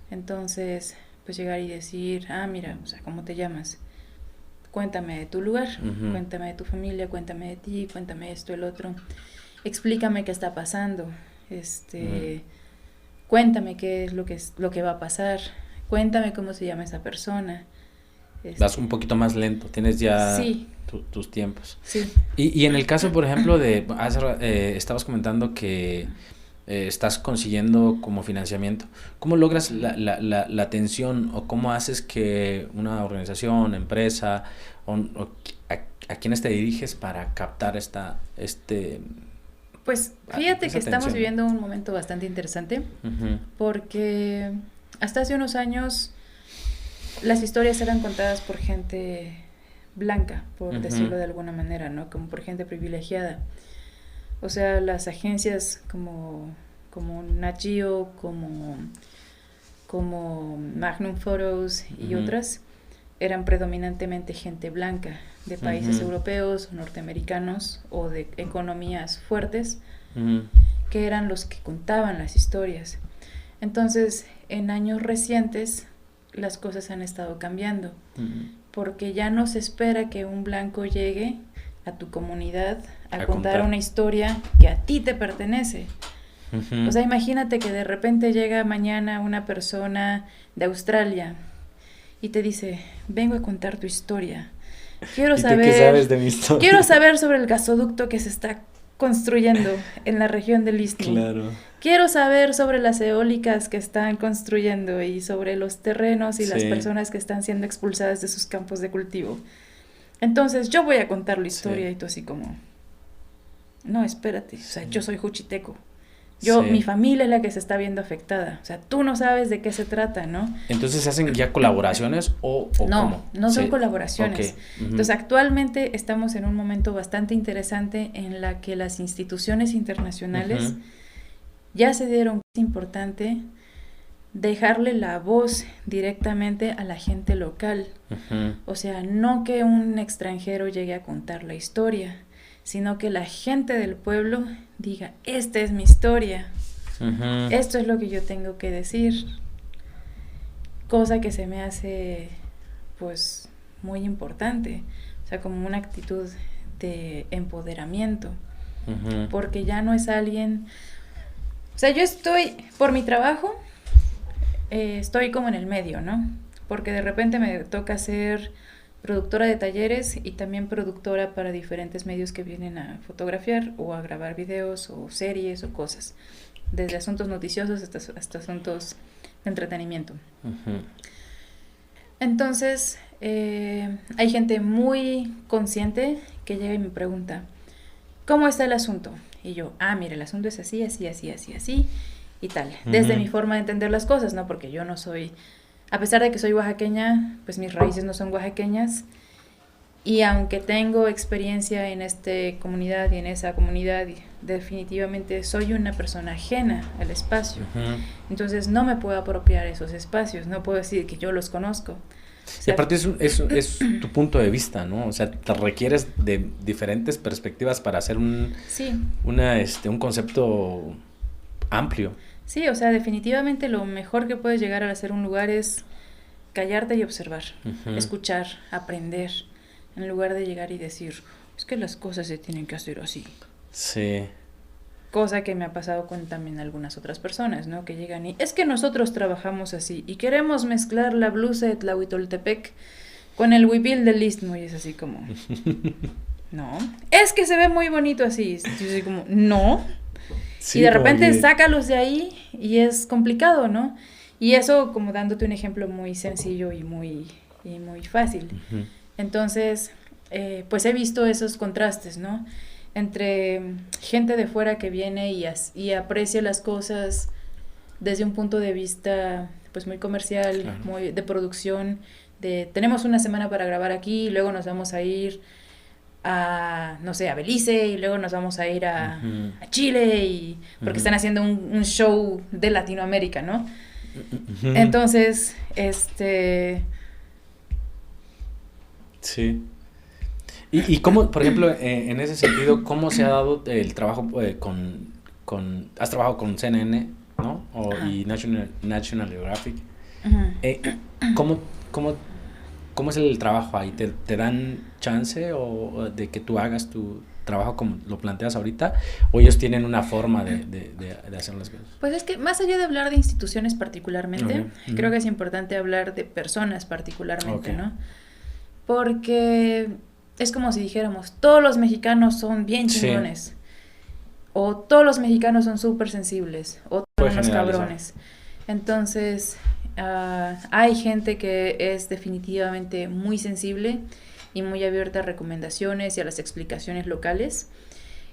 Entonces, pues llegar y decir, mira, o sea, ¿cómo te llamas? Cuéntame de tu lugar, cuéntame de tu familia, cuéntame de ti, cuéntame esto, el otro. Explícame qué está pasando. Cuéntame qué es lo que va a pasar. Cuéntame cómo se llama esa persona. Vas un poquito más lento, tienes ya tus tiempos. Sí. Y en el caso, por ejemplo, estabas comentando que estás consiguiendo como financiamiento. ¿Cómo logras la atención, o cómo haces que una organización, empresa, a quiénes te diriges para captar Pues fíjate que estamos viviendo un momento bastante interesante, porque hasta hace unos años las historias eran contadas por gente blanca, por decirlo de alguna manera, ¿no? Como por gente privilegiada. O sea, las agencias como Nat Geo, como Magnum Photos y otras, eran predominantemente gente blanca, de países europeos o norteamericanos, o de economías fuertes, que eran los que contaban las historias. Entonces, en años recientes, las cosas han estado cambiando, porque ya no se espera que un blanco llegue a tu comunidad a contar una historia que a ti te pertenece. O sea, imagínate que de repente llega mañana una persona de Australia y te dice, vengo a contar tu historia. Quiero saber, ¿qué sabes de mi historia? Quiero saber sobre el gasoducto que se está construyendo en la región del Istmo. Claro. Quiero saber sobre las eólicas que están construyendo y sobre los terrenos y las personas que están siendo expulsadas de sus campos de cultivo. Entonces yo voy a contar la historia y tú así como, no, espérate, o sea, yo soy juchiteco. Mi familia es la que se está viendo afectada. O sea, tú no sabes de qué se trata, ¿no? Entonces, ¿hacen ya colaboraciones o no, cómo? No son colaboraciones. Entonces, actualmente estamos en un momento bastante interesante en la que las instituciones internacionales ya se dieron cuenta que es importante dejarle la voz directamente a la gente local. O sea, no que un extranjero llegue a contar la historia, sino que la gente del pueblo diga, esta es mi historia, esto es lo que yo tengo que decir, cosa que se me hace pues muy importante, o sea, como una actitud de empoderamiento, porque ya no es alguien, o sea, yo estoy, por mi trabajo, estoy como en el medio, ¿no? Porque de repente me toca ser productora de talleres y también productora para diferentes medios que vienen a fotografiar o a grabar videos o series o cosas, desde asuntos noticiosos hasta asuntos de entretenimiento. Entonces, hay gente muy consciente que llega y me pregunta, ¿cómo está el asunto? Y yo, mira, el asunto es así, así, así, así, así y tal, desde mi forma de entender las cosas, ¿no? Porque yo no soy... A pesar de que soy oaxaqueña, pues mis raíces no son oaxaqueñas, y aunque tengo experiencia en esta comunidad y en esa comunidad, definitivamente soy una persona ajena al espacio. Entonces no me puedo apropiar esos espacios, no puedo decir que yo los conozco. Y aparte es tu punto de vista, ¿no? O sea, te requieres de diferentes perspectivas para hacer un concepto amplio. Sí, o sea, definitivamente lo mejor que puedes llegar a hacer un lugar es callarte y observar, escuchar, aprender, en lugar de llegar y decir, es que las cosas se tienen que hacer así. Sí. Cosa que me ha pasado con también algunas otras personas, ¿no? Que llegan y es que nosotros trabajamos así y queremos mezclar la blusa de Tlahuitoltepec con el huipil del Istmo y es así como, no, es que se ve muy bonito así, yo soy como, no, Sí, y de como repente que... sácalos de ahí y es complicado, ¿no? Y eso como dándote un ejemplo muy sencillo y muy fácil. Ujú. Entonces, pues he visto esos contrastes, ¿no? Entre gente de fuera que viene y aprecia las cosas desde un punto de vista pues muy comercial, Claro. muy de producción, de tenemos una semana para grabar aquí y luego nos vamos a ir a, no sé, a Belice y luego nos vamos a ir Ujú. a Chile y porque Ujú. están haciendo un show de Latinoamérica, ¿no? Ujú. Entonces, Sí. Y cómo, por ejemplo, en ese sentido, cómo se ha dado el trabajo has trabajado con CNN, ¿no? ajá, Y National Geographic. ajá. Eh, ¿cómo, cómo, cómo es el trabajo ahí? ¿Te dan chance o de que tú hagas tu trabajo como lo planteas ahorita? ¿O ellos tienen una forma de hacer las cosas? Pues es que más allá de hablar de instituciones particularmente, Okay. creo Ujú. que es importante hablar de personas Ok. particularmente, ¿no? Porque es como si dijéramos, todos los mexicanos son bien Sí, chingones, o todos los mexicanos son súper sensibles, o son puede unos generalizar. cabrones. Entonces, hay gente que es definitivamente muy sensible y muy abierta a recomendaciones y a las explicaciones locales.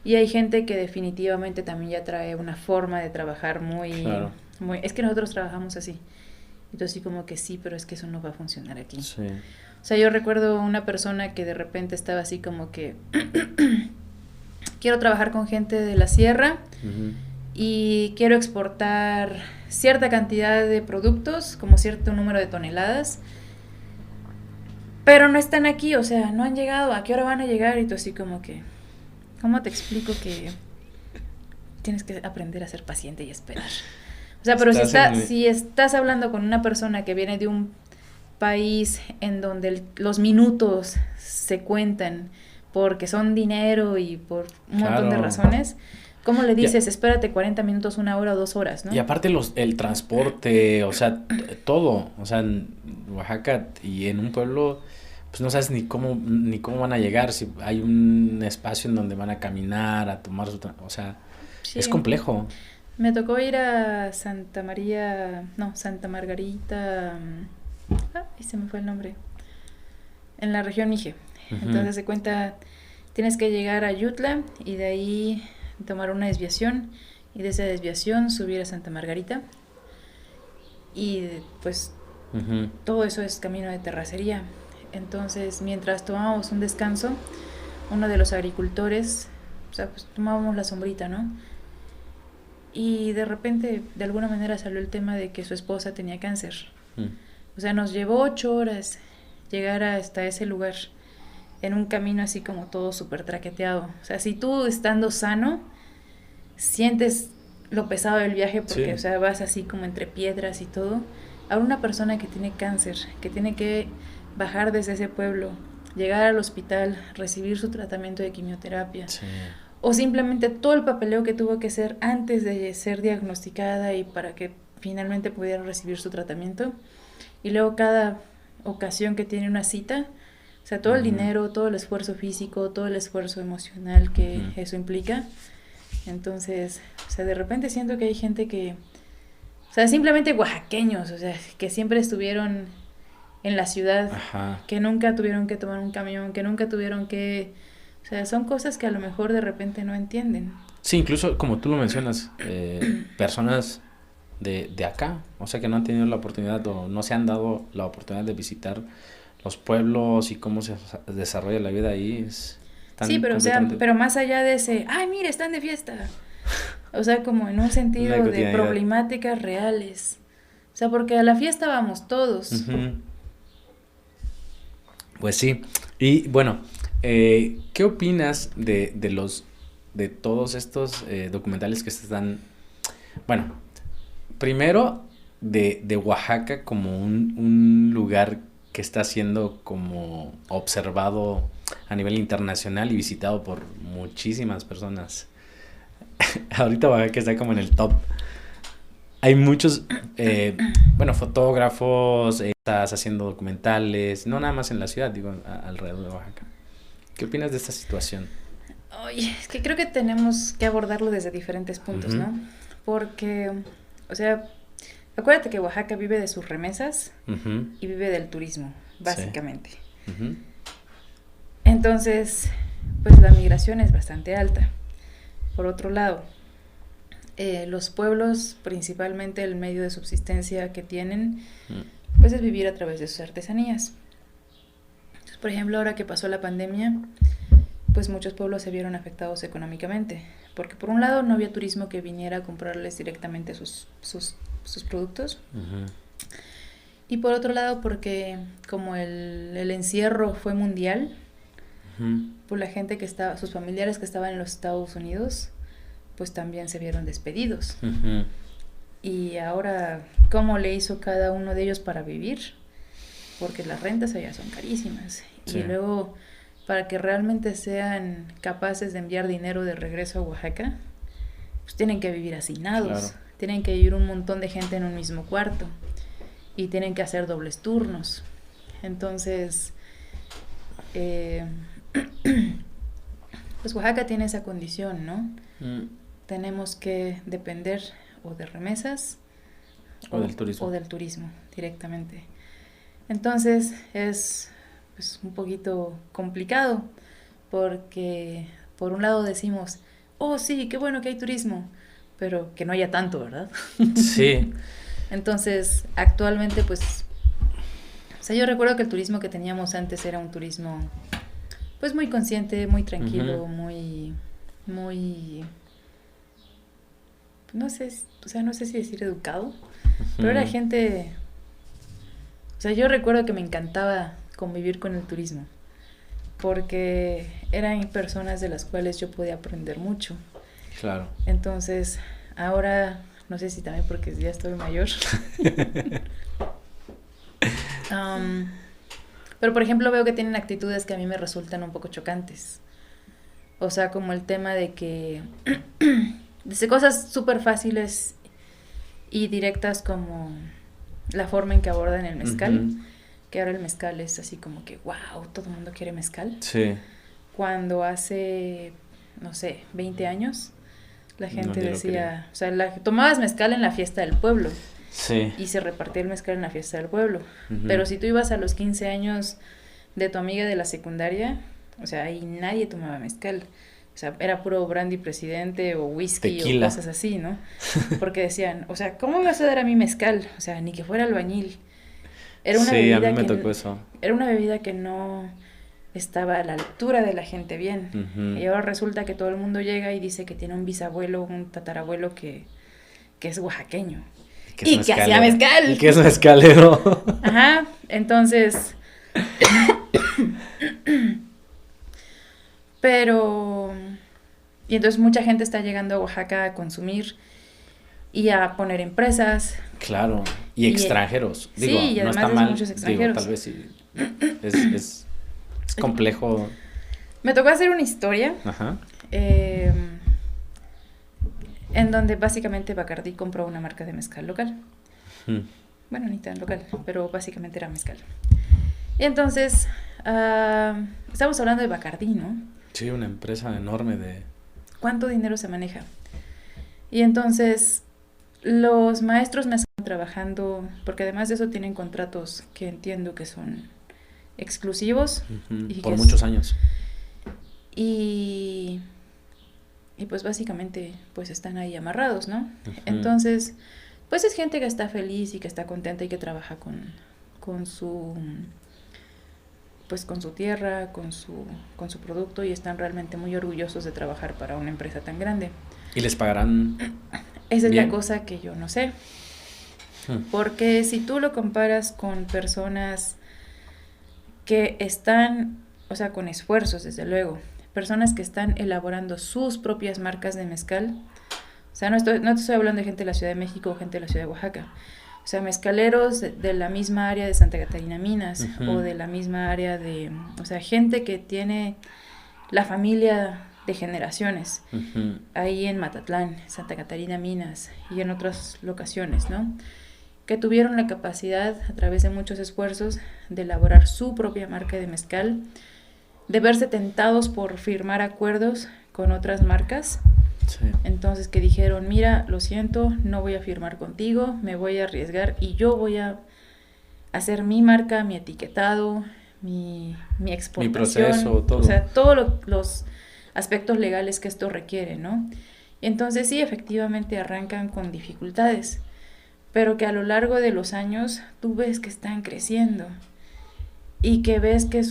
Y hay gente que definitivamente también ya trae una forma de trabajar Claro. muy... Es que nosotros trabajamos así. Entonces sí como que sí, pero es que eso no va a funcionar aquí. Sí. O sea, yo recuerdo una persona que de repente estaba así como que quiero trabajar con gente de la sierra Ujú. y quiero exportar cierta cantidad de productos, como cierto número de toneladas, pero no están aquí, o sea, no han llegado, ¿a qué hora van a llegar? Y tú así como que, ¿cómo te explico que tienes que aprender a ser paciente y esperar? O sea, pero Estás si estás hablando con una persona que viene de un país en donde los minutos se cuentan porque son dinero y por un montón de Claro. razones, ¿cómo le Y, a- dices, espérate 40 minutos, una hora o 2 horas, y ¿no? aparte el transporte, o sea, todo, o sea, en Oaxaca y en un pueblo, pues no sabes ni cómo van a llegar, si hay un espacio en donde van a caminar, a tomar o sea, es Sí, complejo. me tocó ir a Santa María, no, Santa Margarita, ahí se me fue el nombre, en la región Mije. Ujú. Entonces se cuenta, tienes que llegar a Yutla y de ahí tomar una desviación y de esa desviación subir a Santa Margarita y pues Ujú. todo eso es camino de terracería. Entonces mientras tomábamos un descanso, uno de los agricultores, o sea, pues tomábamos la sombrita, ¿no? Y de repente, de alguna manera salió el tema de que su esposa tenía cáncer. Mm. O sea, nos llevó 8 horas llegar hasta ese lugar en un camino así como todo súper traqueteado. O sea, si tú estando sano, sientes lo pesado del viaje porque, o Sí. sea, vas así como entre piedras y todo. A una persona que tiene cáncer, que tiene que bajar desde ese pueblo, llegar al hospital, recibir su tratamiento de quimioterapia, Sí. o simplemente todo el papeleo que tuvo que hacer antes de ser diagnosticada y para que finalmente pudiera recibir su tratamiento. Y luego cada ocasión que tiene una cita, o sea, todo el Ujú. dinero, todo el esfuerzo físico, todo el esfuerzo emocional que Ujú. eso implica. Entonces, o sea, de repente siento que hay gente que, o sea, simplemente oaxaqueños, o sea, que siempre estuvieron en la ciudad, Ajá. que nunca tuvieron que tomar un camión, que nunca tuvieron que, o sea, son cosas que a lo mejor de repente no entienden. Sí, incluso como tú lo mencionas, personas de acá, o sea, que no han tenido la oportunidad o no se han dado la oportunidad de visitar los pueblos y cómo se desarrolla la vida ahí, Sí, están pero o sea, completamente pero más allá de ese, ay, mira, están de fiesta. O sea, como en un en la sentido de cotidianidad. problemáticas reales. O sea, porque a la fiesta vamos todos. Ujú. Pues sí. Y bueno, ¿qué opinas de todos estos documentales que se están, bueno, primero de Oaxaca como un lugar que está siendo como observado a nivel internacional y visitado por muchísimas personas. Ahorita Oaxaca está como en el top. Hay muchos, bueno, fotógrafos, estás haciendo documentales, no nada más en la ciudad, digo, alrededor de Oaxaca. ¿Qué opinas de esta situación? Oye, es que creo que tenemos que abordarlo desde diferentes puntos, Ujú. ¿no? Porque, o sea, acuérdate que Oaxaca vive de sus remesas Ujú. y vive del turismo, Sí. básicamente. Ujú. Entonces, pues la migración es bastante alta. Por otro lado, los pueblos, principalmente el medio de subsistencia que tienen, Mm. pues es vivir a través de sus artesanías. Entonces, por ejemplo, ahora que pasó la pandemia, pues muchos pueblos se vieron afectados económicamente, porque por un lado no había turismo que viniera a comprarles directamente sus productos, Ujú. y por otro lado porque como el encierro fue mundial, Ujú. pues la gente que estaba, sus familiares que estaban en los Estados Unidos, pues también se vieron despedidos. Ujú. Y ahora, ¿cómo le hizo cada uno de ellos para vivir? Porque las rentas allá son carísimas. Sí. Y luego, para que realmente sean capaces de enviar dinero de regreso a Oaxaca, pues tienen que vivir hacinados. Claro. Tienen que vivir un montón de gente en un mismo cuarto. Y tienen que hacer dobles turnos. Entonces, pues Oaxaca tiene esa condición, ¿no? Mm. Tenemos que depender o de remesas O del turismo. o del turismo directamente. Entonces es pues, un poquito complicado porque por un lado decimos, oh sí, qué bueno que hay turismo, pero que no haya tanto, ¿verdad? Sí. Entonces actualmente pues, o sea, yo recuerdo que el turismo que teníamos antes era un turismo pues muy consciente, muy tranquilo, Ujú. muy, no sé, o sea, no sé si decir educado, pero era Ujú. gente, o sea, yo recuerdo que me encantaba convivir con el turismo, porque eran personas de las cuales yo podía aprender mucho. Claro. Entonces, ahora, no sé si también porque ya estoy mayor, pero por ejemplo veo que tienen actitudes que a mí me resultan un poco chocantes. O sea, como el tema de que desde cosas súper fáciles y directas como la forma en que abordan el mezcal, Ujú. que ahora el mezcal es así como que, wow, todo el mundo quiere mezcal. Sí. Cuando hace, no sé, 20 años, la gente Nadie lo quería. decía, o sea, tomabas mezcal en la fiesta del pueblo Sí. y se repartía el mezcal en la fiesta del pueblo. Ujú. Pero si tú ibas a los 15 años de tu amiga de la secundaria, o sea, ahí nadie tomaba mezcal. O sea, era puro brandy presidente o whisky Tequila. o cosas así, ¿no? Porque decían, o sea, ¿cómo me vas a dar a mí mezcal? O sea, ni que fuera albañil. Era una Sí, a mí bebida me que tocó eso. era una bebida que no estaba a la altura de la gente bien. Ujú. Y ahora resulta que todo el mundo llega y dice que tiene un bisabuelo, un tatarabuelo que es oaxaqueño. Que es Y que hacía mezcalero. mezcal. Y que es mezcalero. Ajá, entonces... Pero... Y entonces mucha gente está llegando a Oaxaca a consumir y a poner empresas. Claro. Y Y, extranjeros. sí, Digo, y no además está de mal. muchos Digo, extranjeros. tal vez sí. Es complejo. Me tocó hacer una historia Ajá. en donde básicamente Bacardí compró una marca de mezcal local. Mm. Bueno, ni tan local, pero básicamente era mezcal. Y entonces, estamos hablando de Bacardí, ¿no? Sí, una empresa enorme de... ¿Cuánto dinero se maneja? Y entonces, los maestros me están trabajando, porque además de eso tienen contratos que entiendo que son exclusivos. Ujú. Y Por que muchos años. Y pues básicamente pues están ahí amarrados, ¿no? Ujú. Entonces, pues es gente que está feliz y que está contenta y que trabaja con su pues con su tierra, con su producto y están realmente muy orgullosos de trabajar para una empresa tan grande. ¿Y les pagarán Esa es bien? la cosa que yo no sé. Hmm. Porque si tú lo comparas con personas que están, o sea, con esfuerzos, desde luego, personas que están elaborando sus propias marcas de mezcal, o sea, no te estoy hablando de gente de la Ciudad de México o gente de la Ciudad de Oaxaca, sea, mezcaleros de la misma área de Santa Catarina Minas, Ujú. o de la misma área o sea, gente que tiene la familia de generaciones, Ujú. ahí en Matatlán, Santa Catarina Minas y en otras locaciones, ¿no? Que tuvieron la capacidad, a través de muchos esfuerzos, de elaborar su propia marca de mezcal, de verse tentados por firmar acuerdos con otras marcas. Sí. Entonces que dijeron, mira, lo siento, no voy a firmar contigo, me voy a arriesgar y yo voy a hacer mi marca, mi etiquetado, mi exportación, Mi proceso, todo. o sea, todos los aspectos legales que esto requiere, ¿no? Entonces sí, efectivamente arrancan con dificultades, pero que a lo largo de los años tú ves que están creciendo y que ves que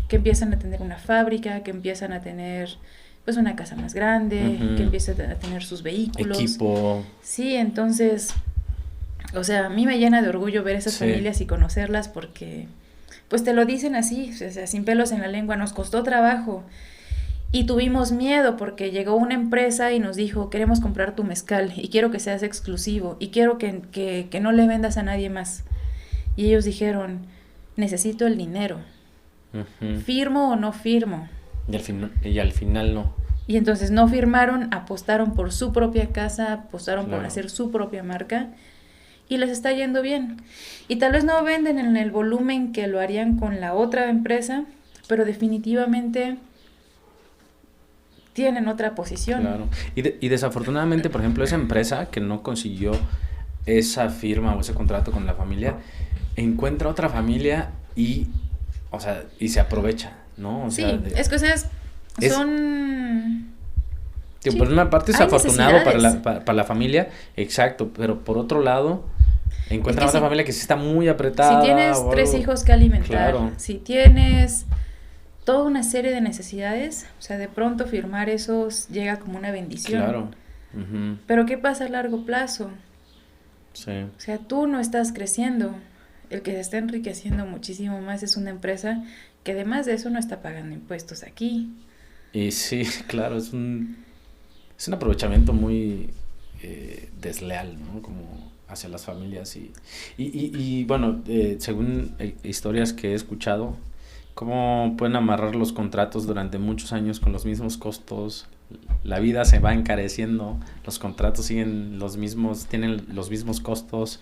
que empiezan a tener una fábrica, que empiezan a tener pues una casa más grande, Ujú. que empiezan a tener sus vehículos. Equipo. Sí, entonces, o sea, a mí me llena de orgullo ver esas Sí. familias y conocerlas porque pues te lo dicen así, o sea, sin pelos en la lengua, nos costó trabajo. Y tuvimos miedo porque llegó una empresa y nos dijo, queremos comprar tu mezcal y quiero que seas exclusivo y quiero que no le vendas a nadie más. Y ellos dijeron, necesito el dinero, Ujú. ¿firmo o no firmo? Y al final no. Y entonces no firmaron, apostaron por su propia casa, apostaron por Claro. hacer su propia marca y les está yendo bien. Y tal vez no venden en el volumen que lo harían con la otra empresa, pero definitivamente tienen otra posición. Claro. Y desafortunadamente, por ejemplo, esa empresa que no consiguió esa firma o ese contrato con la familia, encuentra otra familia y, o sea, y se aprovecha, ¿no? O Sí, sea, es que es, es- son... que sí, por una parte es hay afortunado para necesidades. para la familia, exacto, pero por otro lado, encuentra Es que otra si- familia que sí está muy apretada. Si tienes o 3 algo. hijos que alimentar, Claro. si tienes toda una serie de necesidades, o sea, de pronto firmar esos llega como una bendición. Claro. Ujú. Pero ¿qué pasa a largo plazo? Sí. O sea, tú no estás creciendo. El que se está enriqueciendo muchísimo más es una empresa que además de eso no está pagando impuestos aquí. Y sí, claro, es un aprovechamiento muy desleal, ¿no? Como hacia las familias y bueno, según historias que he escuchado, cómo pueden amarrar los contratos durante muchos años con los mismos costos, la vida se va encareciendo, los contratos siguen los mismos, tienen los mismos costos,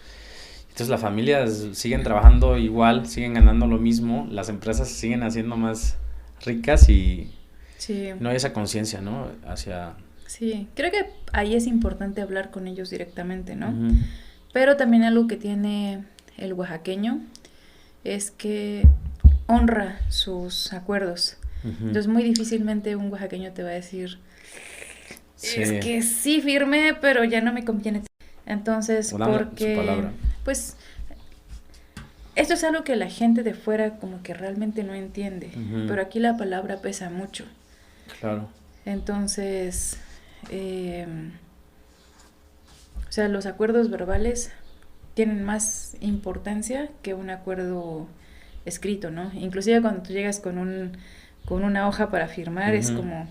entonces las familias siguen trabajando igual, siguen ganando lo mismo, las empresas se siguen haciendo más ricas y Sí, no hay esa conciencia, ¿no? Hacia... sí. Creo que ahí es importante hablar con ellos directamente, ¿no? Ujú. Pero también algo que tiene el oaxaqueño es que honra sus acuerdos. Ujú. Entonces muy difícilmente un oaxaqueño te va a decir, Sí. es que sí firmé, pero ya no me conviene. Entonces, O dame su porque, palabra. pues, esto es algo que la gente de fuera como que realmente no entiende, Ujú. pero aquí la palabra pesa mucho. Claro. Entonces, o sea, los acuerdos verbales tienen más importancia que un acuerdo escrito, ¿no? Inclusive cuando tú llegas con una hoja para firmar, es Ujú. como,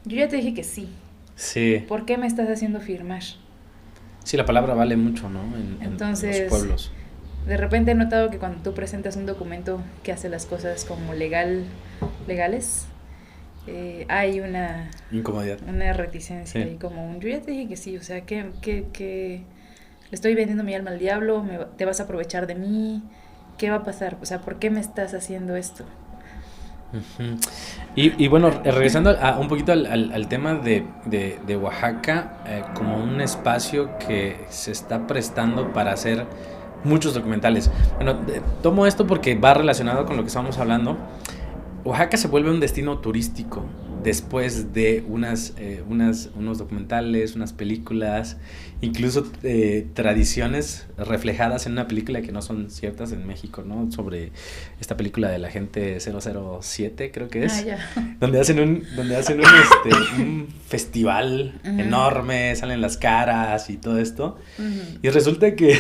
yo ya te dije que sí, Sí. ¿por qué me estás haciendo firmar? Sí, la palabra vale mucho, ¿no? En Entonces, los pueblos. De repente he notado que cuando tú presentas un documento que hace las cosas como legales, hay una Incomodidad. reticencia Sí. y como yo ya te dije que sí, o sea, que le estoy vendiendo mi alma al diablo, te vas a aprovechar de mí, ¿qué va a pasar? O sea, ¿por qué me estás haciendo esto? Ujú. Y bueno, regresando un poquito al tema de Oaxaca, como un espacio que se está prestando para hacer muchos documentales. Bueno, tomo esto porque va relacionado con lo que estábamos hablando. Oaxaca se vuelve un destino turístico después de unos documentales, unas películas, incluso tradiciones reflejadas en una película que no son ciertas en México, ¿no? Sobre esta película de la gente 007, creo que es. Ah, ya. Donde hacen un festival enorme, salen las caras y todo esto. Ujú. Y resulta que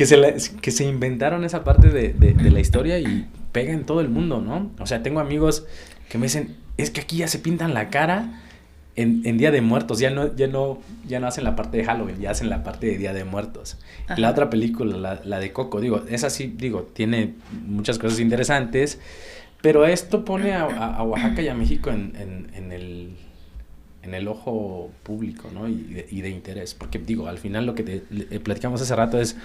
se inventaron esa parte de la historia y pega en todo el mundo, ¿no? O sea, tengo amigos que me dicen, es que aquí ya se pintan la cara en Día de Muertos, ya no hacen la parte de Halloween, ya hacen la parte de Día de Muertos. Ajá. Y la otra película, la de Coco, digo, esa sí, digo, tiene muchas cosas interesantes, pero esto pone a Oaxaca y a México en el ojo público, ¿no? Y de interés, porque digo, al final lo que platicamos hace rato es,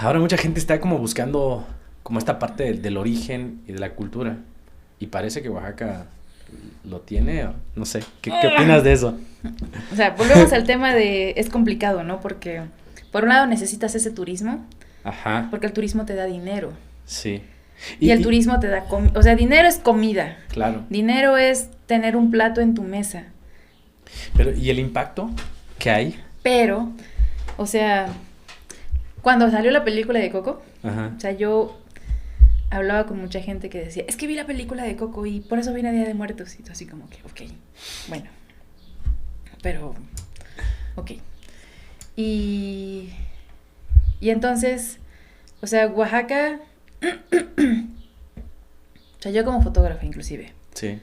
ahora mucha gente está como buscando como esta parte del origen y de la cultura, y parece que Oaxaca lo tiene, no sé, ¿qué opinas de eso? O sea, volvemos al tema de, es complicado, ¿no? Porque por un lado necesitas ese turismo, Ajá, porque el turismo te da dinero. sí. Y el turismo te da, o sea, dinero es comida. Claro. Dinero es tener un plato en tu mesa. Pero, ¿y el impacto que hay? Pero, o sea, cuando salió la película de Coco, Ajá. o sea, yo hablaba con mucha gente que decía, es que vi la película de Coco y por eso vine a Día de Muertos. Y tú así como que, ok, bueno, pero, ok. Y entonces, o sea, Oaxaca, o sea, yo como fotógrafa inclusive, Sí.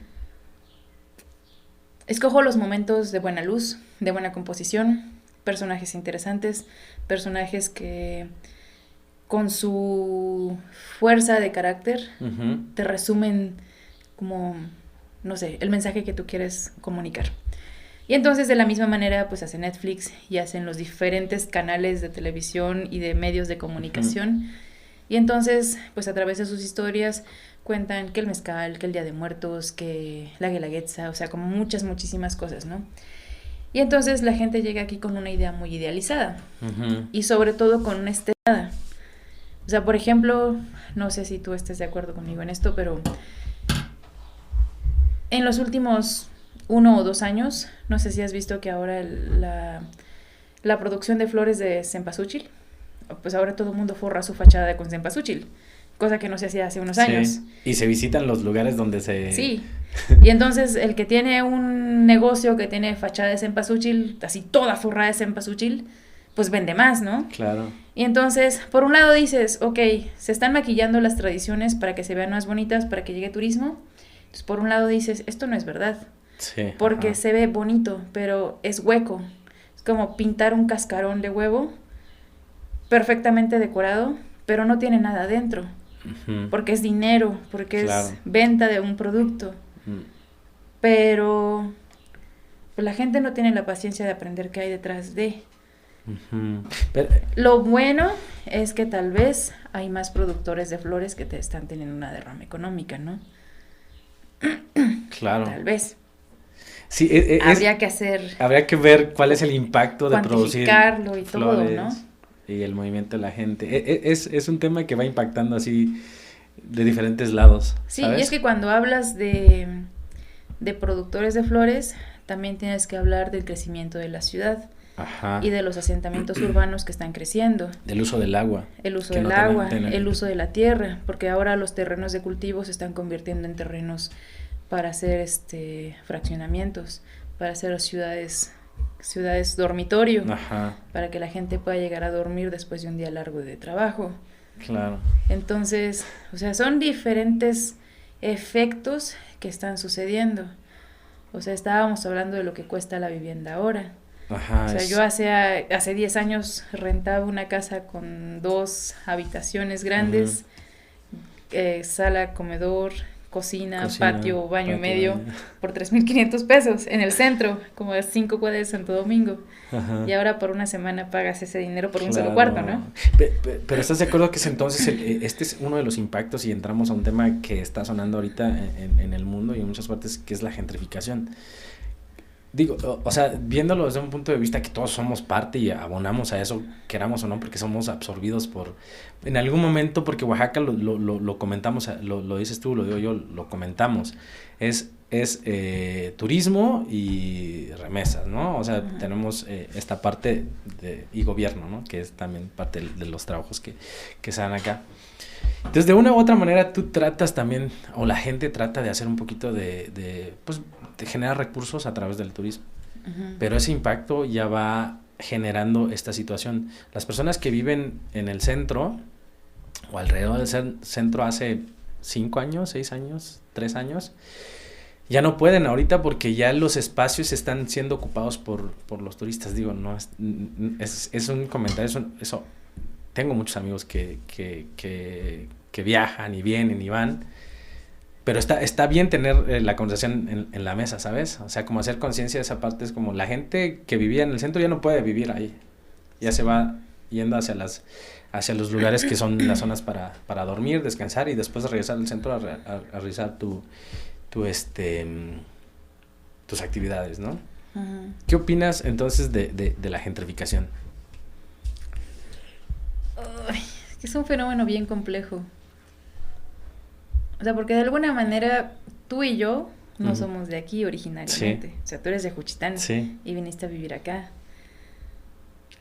escojo los momentos de buena luz, de buena composición, personajes interesantes, personajes que con su fuerza de carácter Uh-huh. te resumen como, no sé, el mensaje que tú quieres comunicar. Y entonces de la misma manera pues hace Netflix y hacen los diferentes canales de televisión y de medios de comunicación. Uh-huh. Y entonces pues a través de sus historias cuentan que el mezcal, que el Día de Muertos, que la guelaguetza, o sea, como muchísimas cosas, ¿no? Y entonces la gente llega aquí con una idea muy idealizada. Uh-huh. Y sobre todo con una estelada. O sea, por ejemplo, no sé si tú estés de acuerdo conmigo en esto, pero en los últimos 1 o 2 años, no sé si has visto que ahora la producción de flores de cempasúchil, pues ahora todo el mundo forra su fachada con cempasúchil, cosa que no se hacía hace unos años. Sí. Y se visitan los lugares donde se... Sí, y entonces el que tiene un negocio que tiene fachada de cempasúchil, así toda forrada de cempasúchil, pues vende más, ¿no? Claro. Y entonces, por un lado dices, ok, se están maquillando las tradiciones para que se vean más bonitas, para que llegue turismo. Entonces, por un lado dices, esto no es verdad. Sí. Porque Ajá. se ve bonito, pero es hueco. Es como pintar un cascarón de huevo perfectamente decorado, pero no tiene nada adentro. Uh-huh. Porque es dinero, porque claro, es venta de un producto. Pero pues, la gente no tiene la paciencia de aprender qué hay detrás de... Uh-huh. Pero... Lo bueno es que tal vez hay más productores de flores que te están teniendo una derrama económica, ¿no? Claro. Tal vez. Sí, habría que hacer... Habría que ver cuál es el impacto de producir cuantificarlo y flores, todo, ¿no? Y el movimiento de la gente. Es un tema que va impactando así de diferentes lados, sí, ¿sabes? Y es que cuando hablas de productores de flores, también tienes que hablar del crecimiento de la ciudad. Ajá. Y de los asentamientos urbanos que están creciendo. Del uso del agua. El uso del agua, el uso de la tierra, porque ahora los terrenos de cultivo se están convirtiendo en terrenos para hacer fraccionamientos, para hacer ciudades dormitorio. Ajá. Para que la gente pueda llegar a dormir después de un día largo de trabajo. Claro. Entonces, o sea, son diferentes efectos que están sucediendo. O sea, estábamos hablando de lo que cuesta la vivienda ahora. Ajá, o sea, yo hace 10 años rentaba una casa con 2 habitaciones grandes, sala, comedor, cocina, patio, baño y medio, por 3,500 pesos en el centro, como a 5 cuadras de Santo Domingo. Ajá. Y ahora por una semana pagas ese dinero por un solo cuarto, ¿no? Pero ¿estás de acuerdo que es entonces este es uno de los impactos y entramos a un tema que está sonando ahorita en el mundo y en muchas partes, que es la gentrificación? Digo, o sea, viéndolo desde un punto de vista que todos somos parte y abonamos a eso, queramos o no, porque somos absorbidos en algún momento, porque Oaxaca lo comentamos, lo dices tú, lo digo yo, lo comentamos, es turismo y remesas, ¿no? O sea, uh-huh. Tenemos esta parte y gobierno, ¿no? Que es también parte de los trabajos que se dan acá. Entonces, de una u otra manera, tú tratas también, o la gente trata de hacer un poquito de generar recursos a través del turismo. Uh-huh. Pero ese impacto ya va generando esta situación. Las personas que viven en el centro, o alrededor del centro hace 5 años, 6 años, 3 años, ya no pueden ahorita porque ya los espacios están siendo ocupados por los turistas. Digo, no es un comentario, eso. Tengo muchos amigos que viajan y vienen y van, pero está bien tener la conversación en la mesa, ¿sabes? O sea, como hacer conciencia de esa parte, es como la gente que vivía en el centro ya no puede vivir ahí, ya se va yendo hacia los lugares que son las zonas para dormir, descansar y después regresar al centro a realizar tus actividades, ¿no? Ujú. ¿Qué opinas entonces de la gentrificación? Ay, es que es un fenómeno bien complejo. O sea, porque de alguna manera tú y yo no Ujú. somos de aquí originariamente. Sí. O sea, tú eres de Juchitán Sí. y viniste a vivir acá.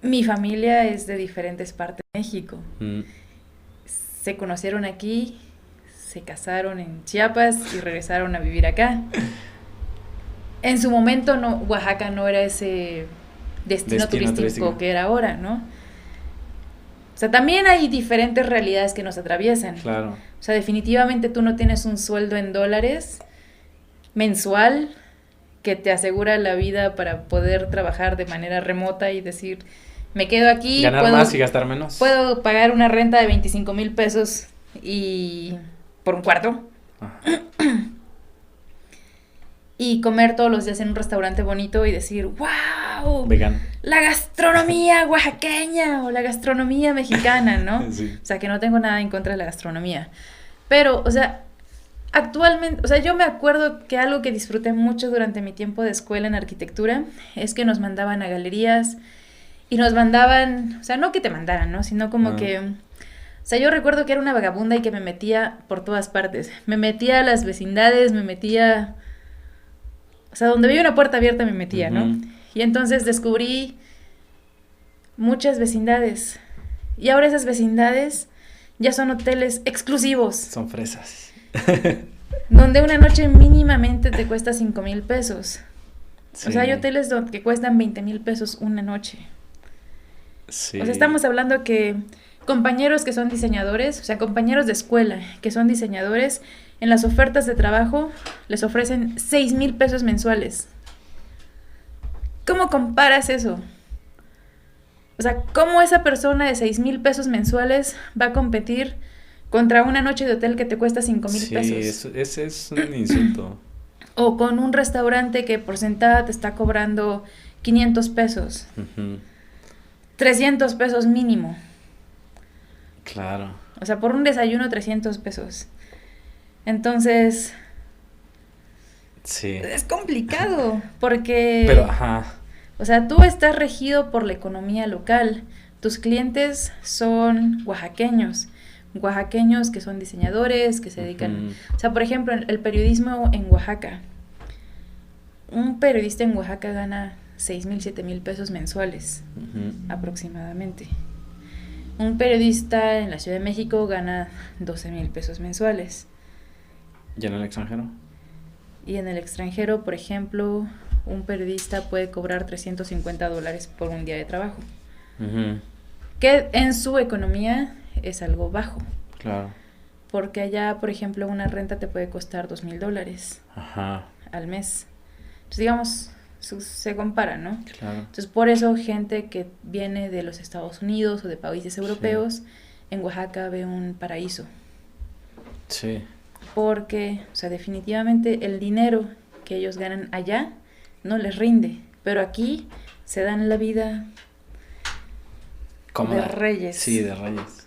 Mi familia es de diferentes partes de México. Mm. Se conocieron aquí, se casaron en Chiapas y regresaron a vivir acá. En su momento no, Oaxaca no era ese destino turístico que era ahora, ¿no? O sea, también hay diferentes realidades que nos atraviesan. Claro. O sea, definitivamente tú no tienes un sueldo en dólares mensual que te asegura la vida para poder trabajar de manera remota y decir, me quedo aquí, Ganar más y gastar menos. puedo pagar una renta de 25,000 pesos y por un cuarto. Ajá. Y comer todos los días en un restaurante bonito y decir, wow, Vegano. la gastronomía oaxaqueña o la gastronomía mexicana, ¿no? Sí. O sea, que no tengo nada en contra de la gastronomía. Pero, o sea, actualmente, o sea, yo me acuerdo que algo que disfruté mucho durante mi tiempo de escuela en arquitectura es que nos mandaban a galerías y nos mandaban, o sea, no que te mandaran, ¿no? Sino como que, o sea, yo recuerdo que era una vagabunda y que me metía por todas partes. Me metía a las vecindades, me metía, o sea, donde veía una puerta abierta me metía, ¿no? Ujú. Y entonces descubrí muchas vecindades. Y ahora esas vecindades ya son hoteles exclusivos, Son fresas. donde una noche mínimamente te cuesta 5,000 pesos. Sí. O sea, hay hoteles que cuestan 20,000 pesos una noche. Sí. O sea, estamos hablando que compañeros que son diseñadores, o sea, compañeros de escuela que son diseñadores, en las ofertas de trabajo les ofrecen 6,000 pesos mensuales. ¿Cómo comparas eso? O sea, ¿cómo esa persona de 6,000 pesos mensuales va a competir contra una noche de hotel que te cuesta 5,000 pesos? Sí, ese es un insulto. O con un restaurante que por sentada te está cobrando 500 pesos, Ujú. 300 pesos mínimo. Claro. O sea, por un desayuno 300 pesos. Entonces, Sí. es complicado porque, Pero, ajá. o sea, tú estás regido por la economía local. Tus clientes son oaxaqueños que son diseñadores, que se dedican, Ujú. o sea, por ejemplo, el periodismo en Oaxaca. Un periodista en Oaxaca gana 6,000, 7,000 pesos mensuales, Ujú. aproximadamente. Un periodista en la Ciudad de México gana 12,000 pesos mensuales. ¿Y en el extranjero? Y en el extranjero, por ejemplo, un periodista puede cobrar $350 por un día de trabajo. Ujú. Que en su economía es algo bajo. Claro. Porque allá, por ejemplo, una renta te puede costar $2,000 Ajá. al mes. Entonces, digamos, se compara, ¿no? Claro. Entonces, por eso gente que viene de los Estados Unidos o de países europeos, en Oaxaca ve un paraíso. Sí. Porque, o sea, definitivamente el dinero que ellos ganan allá no les rinde. Pero aquí se dan la vida Cómoda. de reyes. Sí, de reyes.